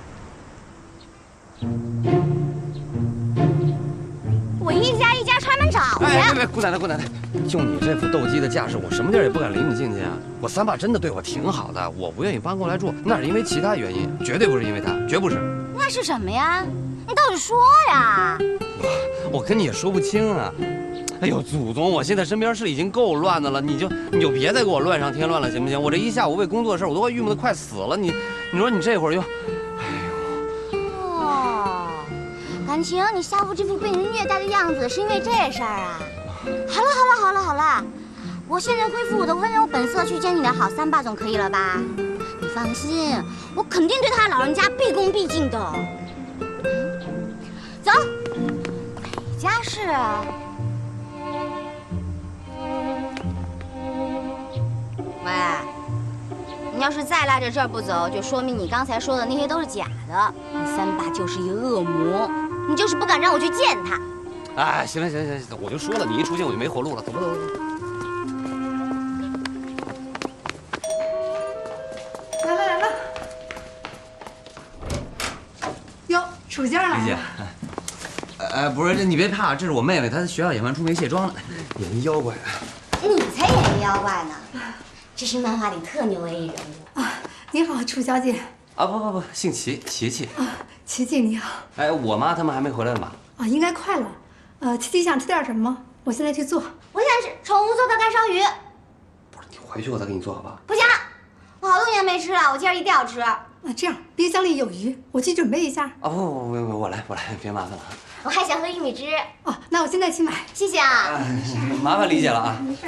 我一家一家串门找去。哎，别，姑奶奶，姑奶奶，就你这副斗鸡的架势，我什么地儿也不敢领你进去啊！我三爸真的对我挺好的，我不愿意搬过来住，那是因为其他原因，绝对不是因为他，绝不是。那是什么呀？你倒是说呀！我跟你也说不清啊。哎呦，祖宗，我现在身边事已经够乱的了，你就别再给我乱上添乱了，行不行？我这一下午为工作的事，我都快郁闷得快死了。你说你这会儿又……哦，感情你下午这副被人虐待的样子是因为这事儿啊？好了，我现在恢复我的温柔本色去见你的好三爸总可以了吧？你放心，我肯定对他老人家毕恭毕敬的。走，哪家是啊？喂，你要是再赖着这儿不走，就说明你刚才说的那些都是假的。你三爸就是一个恶魔，你就是不敢让我去见他。哎，行了，我就说了，你一出现我就没活路了，走吧。来了。哟，楚静来了。李姐，不是，你别怕，这是我妹妹，她在学校演完出没卸妆呢，演妖怪。你才演个妖怪呢！这是漫画里特牛的一人物啊！你好，楚小姐。啊不，姓齐，琪琪。琪琪你好。哎，我妈他们还没回来呢吧？啊，应该快了。琪琪想吃点什么？我现在去做。我想吃宠物做的干烧鱼。你回去我再给你做好吧？不行，我好多年没吃了，我今儿一定要吃。这样，冰箱里有鱼，我去准备一下。啊不，我来，别麻烦了。我还想喝玉米汁。哦，那我现在去买。谢谢啊。麻烦理解了啊。没事。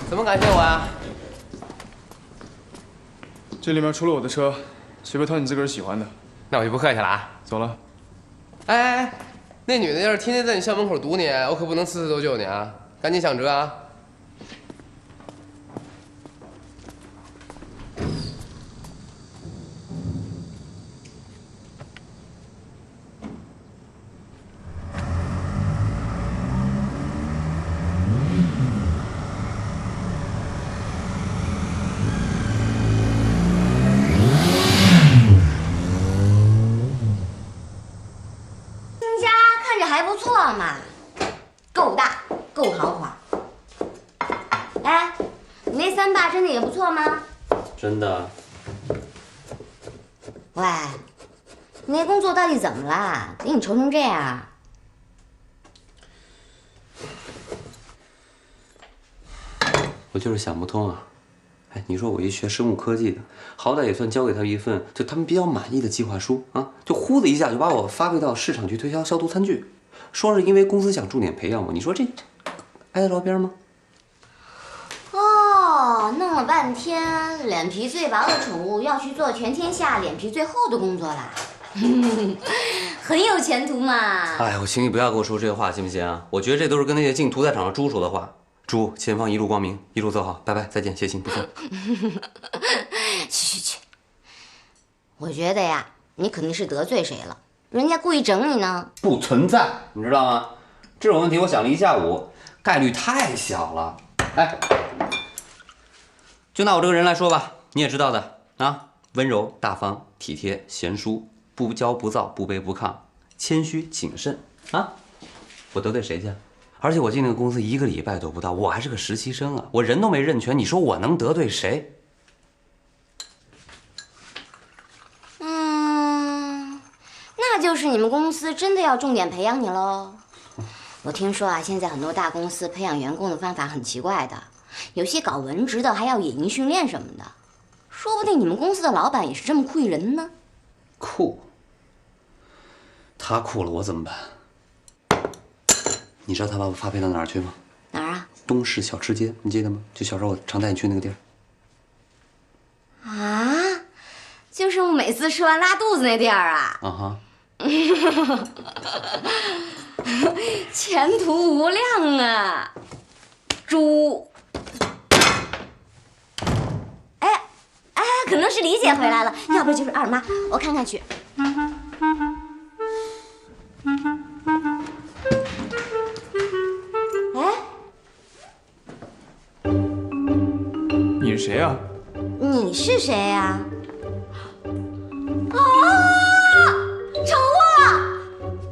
怎么感谢我呀？这里面除了我的车，随便挑你自个儿喜欢的。那我就不客气了啊。走了。哎，那女的要是天天在你校门口堵你，我可不能次次都救你啊！赶紧想辙啊！还不错嘛，够大，够豪华。哎，你那三爸真的也不错吗？真的。喂，你那工作到底怎么了？给你愁成这样？我就是想不通啊。哎，你说我一学生物科技的，好歹也算交给他们一份就他们比较满意的计划书啊，就呼的一下就把我发配到市场去推销消毒餐具。说是因为公司想重点培养我，你说这挨得着边吗？哦，弄了半天，脸皮最薄的宠物要去做全天下脸皮最厚的工作啦，很有前途嘛。哎，我请你不要跟我说这些话，行不行啊？我觉得这都是跟那些进屠宰场的猪说的话。猪，前方一路光明，一路走好，拜拜，再见，谢谢，不送。去，我觉得呀，你肯定是得罪谁了。人家故意整你呢？不存在，你知道吗？这种问题我想了一下午，概率太小了。哎，就拿我这个人来说吧，你也知道的啊，温柔、大方、体贴、贤淑，不骄不躁，不卑不亢，谦虚谨慎啊。我得罪谁去？而且我进那个公司1个礼拜都不到，我还是个实习生啊，我人都没认全，你说我能得罪谁？那就是你们公司真的要重点培养你喽。我听说啊，现在很多大公司培养员工的方法很奇怪的，有些搞文职的还要野营训练什么的，说不定你们公司的老板也是这么酷一人呢。酷？他酷了，我怎么办？你知道他把我发配到哪儿去吗？哪儿啊？东市小吃街，你记得吗？就小时候我常带你去那个地儿。啊？就是我每次吃完拉肚子那地儿啊？啊哈。前途无量啊，猪！哎，可能是李姐回来了，要不然就是二妈，我看看去。哎，你是谁呀？你是谁呀？啊！宠物，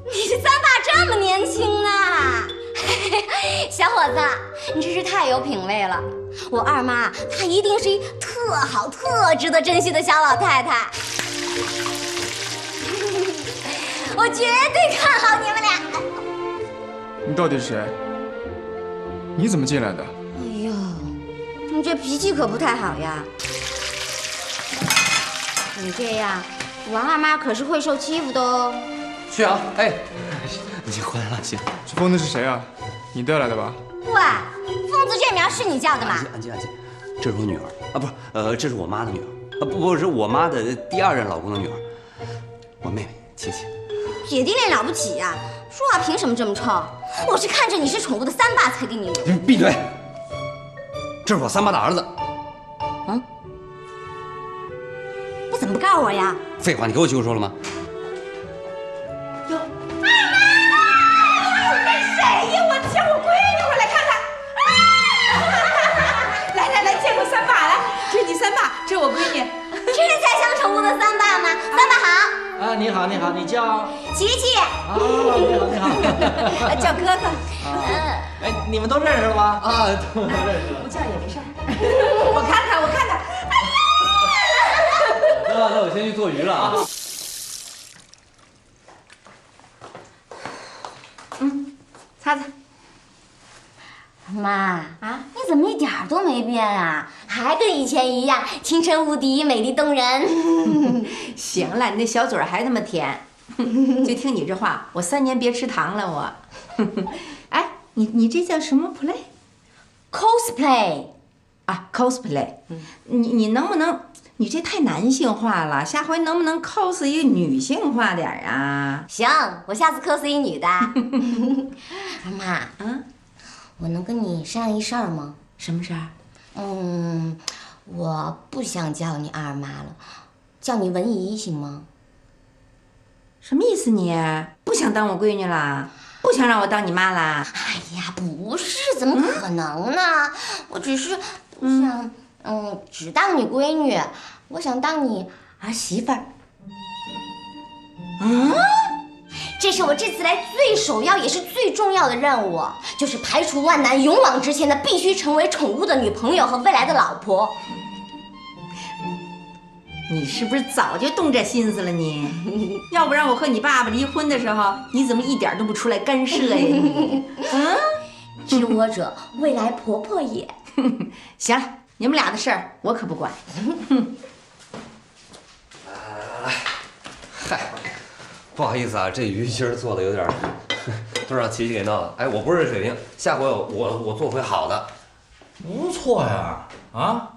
你这三爸这么年轻啊！小伙子，你真是太有品位了。我二妈她一定是一特好、特值得珍惜的小老太太。我绝对看好你们俩。你到底是谁？你怎么进来的？哎呦，你这脾气可不太好呀！你这样，王二妈可是会受欺负的哦。旭阳，哎，你回来了，行。这疯子是谁啊？你带来的吧？喂，疯子这名是你叫的吗？安静，这是我女儿啊，不是，这是我妈的女儿啊，不是我妈的第2任老公的女儿，我妹妹琪琪。姐弟恋了不起呀，说话凭什么这么冲？我是看着你是宠物的三爸才给你留。你闭嘴！这是我三爸的儿子。嗯？你怎么不告诉我呀？废话，你给我机会说了吗？哟，我闺女。这是在乡宠物的三爸吗？三爸好。啊，你好，你好，你叫琪琪。啊，你好，你好。叫哥哥。哎，你们都认识了吗？啊，都认识了。不叫也没事儿。我看看，我看看。那我先去做鱼了啊。擦擦。妈啊，你怎么一点都没变啊？还跟以前一样，清澈无敌，美丽动人。行了，你那小嘴还他妈甜，就听你这话，我3年别吃糖了我。哎，你这叫什么 play？cosplay 啊 ，cosplay。你能不能？你这太男性化了，下回能不能 cos 一个女性化点啊？行，我下次 cos 一女的。妈，我能跟你商量一事儿吗？什么事儿？我不想叫你二妈了，叫你文姨行吗？什么意思你？不想当我闺女啦？不想让我当你妈啦？哎呀，不是，怎么可能呢？我只是不想，只当你闺女，我想当你儿媳妇儿。这是我这次来最首要也是最重要的任务，就是排除万难，勇往直前的，必须成为宠物的女朋友和未来的老婆。你是不是早就动这心思了你？要不然我和你爸爸离婚的时候，你怎么一点都不出来干涉呀你？知我者，未来婆婆也。行了，你们俩的事儿我可不管。嗨。不好意思啊，这鱼今儿做的有点儿，都让琪琪给弄了。哎，我不是这水平，下回我做回好的。不错呀，啊，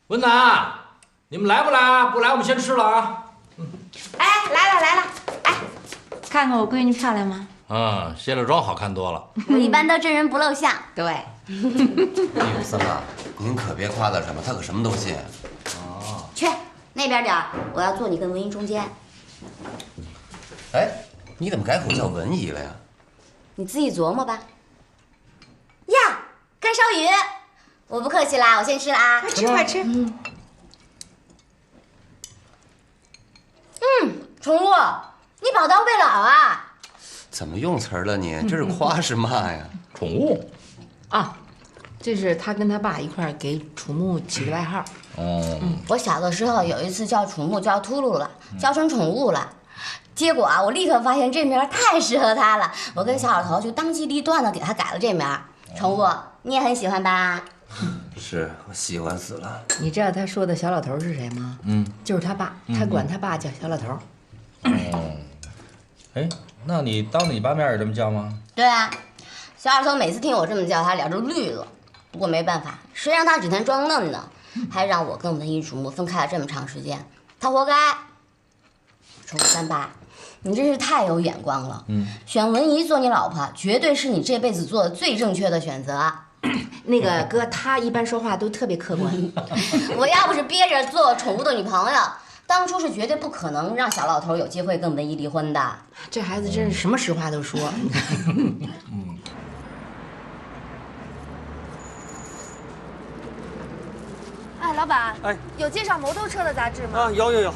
文楠，你们来不来啊？不来我们先吃了啊。哎，来了，哎，看看我闺女漂亮吗？卸了妆好看多了。我一般都真人不露相。对。哎呦，三爸，您可别夸他什么，他可什么都信。去那边点儿，我要坐你跟文姨中间。哎，你怎么改口叫文姨了呀？你自己琢磨吧。呀，干烧鱼，我不客气啦，我先吃了啊！快吃，快吃。宠物，你宝刀未老啊！怎么用词儿了你？这是夸是骂呀？宠物啊，这是他跟他爸一块儿给楚木起的外号。我小的时候有一次叫楚木叫秃噜了，叫成宠物了。结果啊，我立刻发现这名太适合他了，我跟小老头就当机立断的给他改了这名。宠物，你也很喜欢吧？是我喜欢死了。你知道他说的小老头是谁吗？就是他爸，他管他爸叫小老头。哎，那你当你爸面也这么叫吗？对啊，小老头每次听我这么叫，他脸就绿了。不过没办法，谁让他只能装嫩呢？还让我跟文姨楚木分开了这么长时间，他活该。宠物三爸，你真是太有眼光了。选文姨做你老婆，绝对是你这辈子做的最正确的选择。那个哥，他一般说话都特别客观。我要不是憋着做宠物的女朋友，当初是绝对不可能让小老头有机会跟文姨离婚的。这孩子真是什么实话都说。哎，老板，哎，有介绍摩托车的杂志吗？有。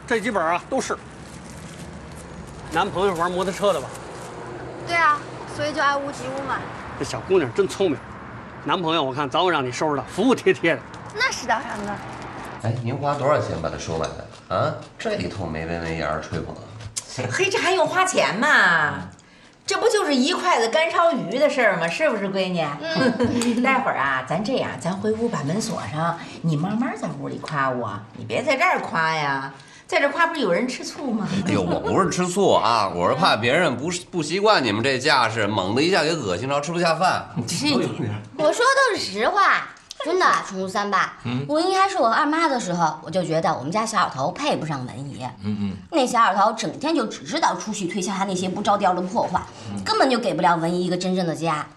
这几本啊都是。男朋友玩摩托车的吧？对啊，所以就爱屋及乌嘛。这小姑娘真聪明，男朋友我看早晚让你收拾的服服帖帖的。那是当然的。哎，您花多少钱把它收买的啊？这一通没完没了吹捧。嘿，这还用花钱吗？这不就是一筷子干烧鱼的事儿吗？是不是，闺女？待会儿啊，咱这样，咱回屋把门锁上，你慢慢在屋里夸我，你别在这儿夸呀。在这夸不是有人吃醋吗？哎呦，我不是吃醋啊，我是怕别人不习惯你们这架势，猛的一下给恶心着，吃不下饭。我说都是实话，真的。宠物三爸，文姨还是我二妈的时候，我就觉得我们家小老头配不上文姨。那小老头整天就只知道出去推销他那些不着调的破话，根本就给不了文姨一个真正的家。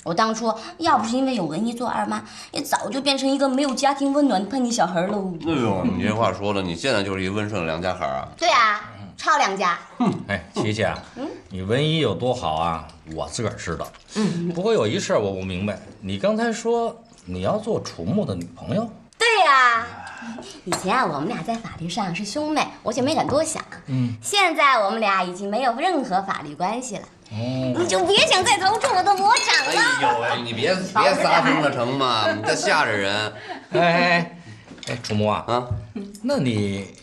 我当初要不是因为有文姨做二妈，也早就变成一个没有家庭温暖的叛逆小孩喽。哎呦，你这话说的，你现在就是一温顺的良家孩啊。对啊，抄两家。哎，琪琪啊，你文艺有多好啊，我自个儿知道。不过有一事我不明白，你刚才说你要做楚木的女朋友？对呀，以前啊，我们俩在法律上是兄妹，我就没敢多想。现在我们俩已经没有任何法律关系了。你就别想再投中我的魔掌了。哎呦喂，你别撒疯了成吗？你这吓着人。哎，楚木啊，那你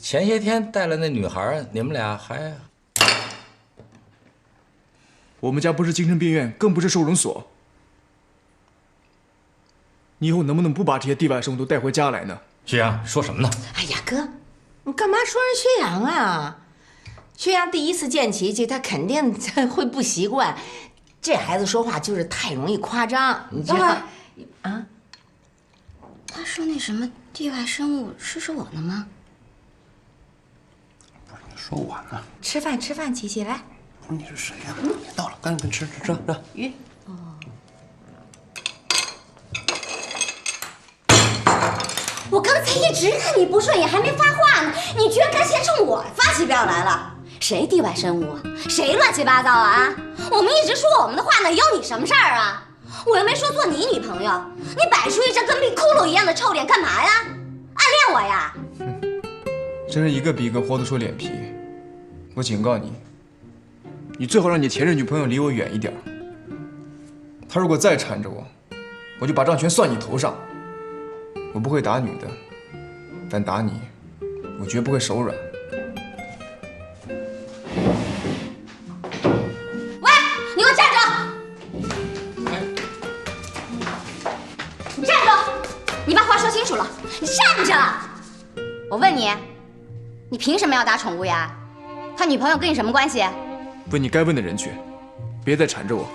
前些天带了那女孩，你们俩还……我们家不是精神病院，更不是收容所。你以后能不能不把这些地外生物都带回家来呢？薛洋说什么呢？哎呀，哥，你干嘛说人薛洋啊？薛洋第一次见琪琪，他肯定会不习惯。这孩子说话就是太容易夸张，你知道？啊？他说那什么地外生物是说我呢吗？不是你说我呢？吃饭，琪琪来。不是你是谁呀？到了，赶紧吃鱼。我刚才一直看你不顺眼，还没发话呢，你居然敢先冲我发起飙来了！谁地外生物？谁乱七八糟啊？我们一直说我们的话呢，有你什么事儿啊？我又没说做你女朋友，你摆出一张跟冰窟窿一样的臭脸干嘛呀？暗恋我呀？真是一个比一个活得出脸皮。我警告你，你最好让你前任女朋友离我远一点。她如果再缠着我，我就把账全算你头上。我不会打女的，但打你，我绝不会手软。喂，你给我站住！你站住！你把话说清楚了，你站着！我问你，你凭什么要打宠物呀？他女朋友跟你什么关系？问你该问的人去，别再缠着我。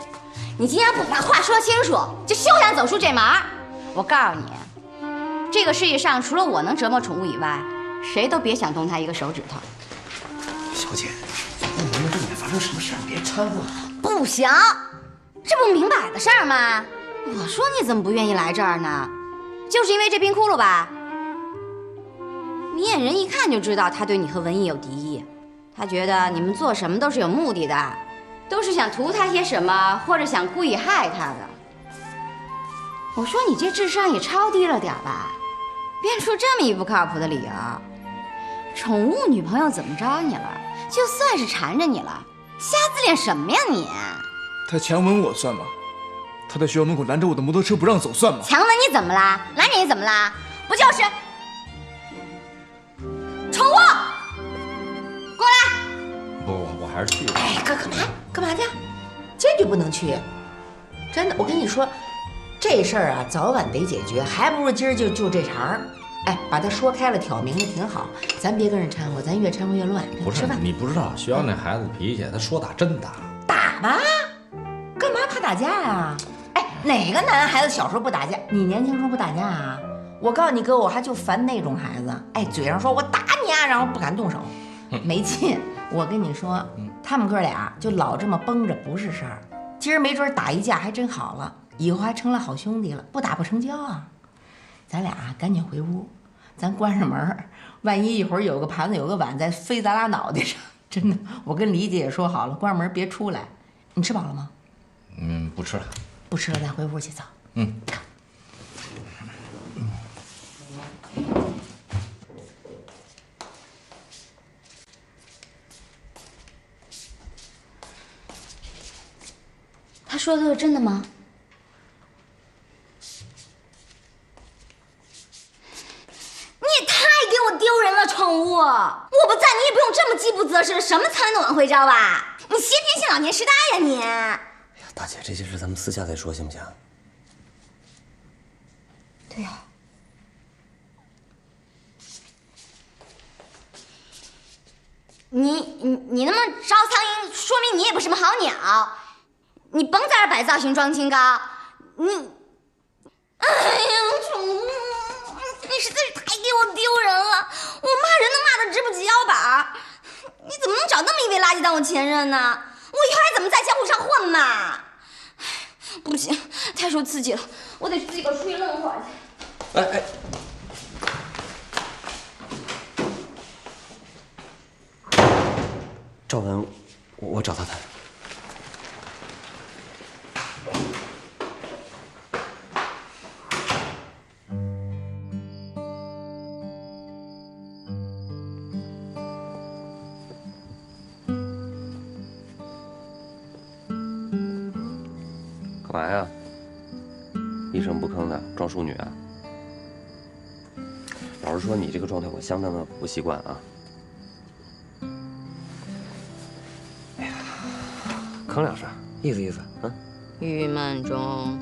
你今天不把话说清楚，就休想走出这门。我告诉你。这个世界上除了我能折磨宠物以外，谁都别想动它一个手指头。小姐，你们这里面发生什么事儿？别掺和。不行，这不明摆的事儿吗？我说你怎么不愿意来这儿呢？就是因为这冰窟窿吧？明眼人一看就知道他对你和文艺有敌意，他觉得你们做什么都是有目的的，都是想图他些什么，或者想故意害他的。我说你这智商也超低了点吧？编出这么一不靠谱的理由，宠物女朋友怎么着你了？就算是缠着你了，瞎自恋什么呀你？他强吻我算吗？他在学校门口拦着我的摩托车不让走算吗？强吻你怎么啦？拦你怎么啦？不就是宠物？过来！不，我还是去。哎，哥，干嘛去？坚决不能去！真的，我跟你说。这事儿啊，早晚得解决，还不如今儿就这茬儿。哎，把它说开了，挑明了挺好。咱别跟人掺和，咱越掺和越乱。不是，你不知道薛洋那孩子脾气，他说打真打。打吧，干嘛怕打架呀？哎，哪个男孩子小时候不打架？你年轻时候不打架啊？我告诉你哥，我还就烦那种孩子。哎，嘴上说我打你啊，然后不敢动手，没劲。我跟你说，他们哥俩就老这么绷着不是事儿。今儿没准打一架还真好了。以后还成了好兄弟了，不打不成交啊！咱俩赶紧回屋，咱关上门，万一一会儿有个盘子有个碗再飞咱俩脑袋上，真的，我跟李姐也说好了，关上门别出来。你吃饱了吗？不吃了。不吃了，咱回屋去走。他说的都是真的吗？丢人了，宠物！我不在，你也不用这么饥不择食，什么苍蝇都往回招吧？你先天性老年痴呆呀你！哎呀，大姐，这些事咱们私下再说，行不行？对呀。你那么招苍蝇，说明你也不是什么好鸟。你甭在这摆造型装清高，你，哎呀，宠物！你实在是太给我丢人了！我骂人都骂得直不起腰板，你怎么能找那么一位垃圾当我前任呢？我以后还怎么在江湖上混嘛？不行，太受刺激了，我得自己个出去愣会儿去。哎，赵文，我找他谈。干嘛呀？一声不吭的装淑女啊？老实说，你这个状态我相当的不习惯啊。哎呀，吭两声，意思意思，嗯。郁闷中。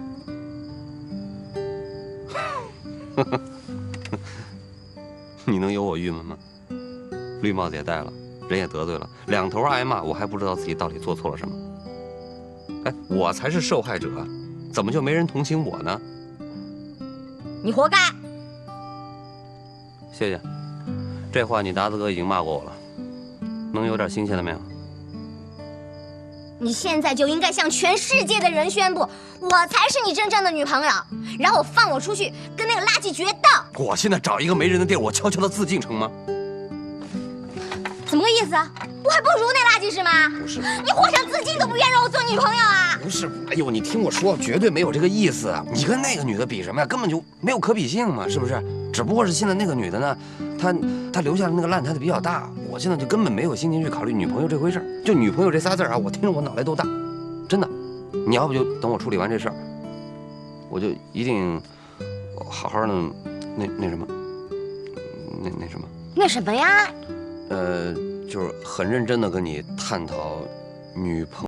你能有我郁闷吗？绿帽子也戴了，人也得罪了，两头挨骂，我还不知道自己到底做错了什么。哎，我才是受害者，怎么就没人同情我呢？你活该。谢谢，这话你达子哥已经骂过我了，能有点新鲜的没有？你现在就应该向全世界的人宣布，我才是你真正的女朋友，然后放我出去跟那个垃圾决斗。我现在找一个没人的地儿，我悄悄的自尽成吗？怎么个意思啊？我还不如那垃圾是吗？不是，你活上自尽都不愿让我做女朋友啊？不是，哎呦，你听我说，绝对没有这个意思。你跟那个女的比什么呀？根本就没有可比性嘛，是不是？只不过是现在那个女的呢，她留下的那个烂摊子比较大，我现在就根本没有心情去考虑女朋友这回事儿。就女朋友这仨字啊，我听着我脑袋都大，真的。你要不就等我处理完这事儿，我就一定好好的那什么，那什么。那什么呀？就是很认真的跟你探讨女朋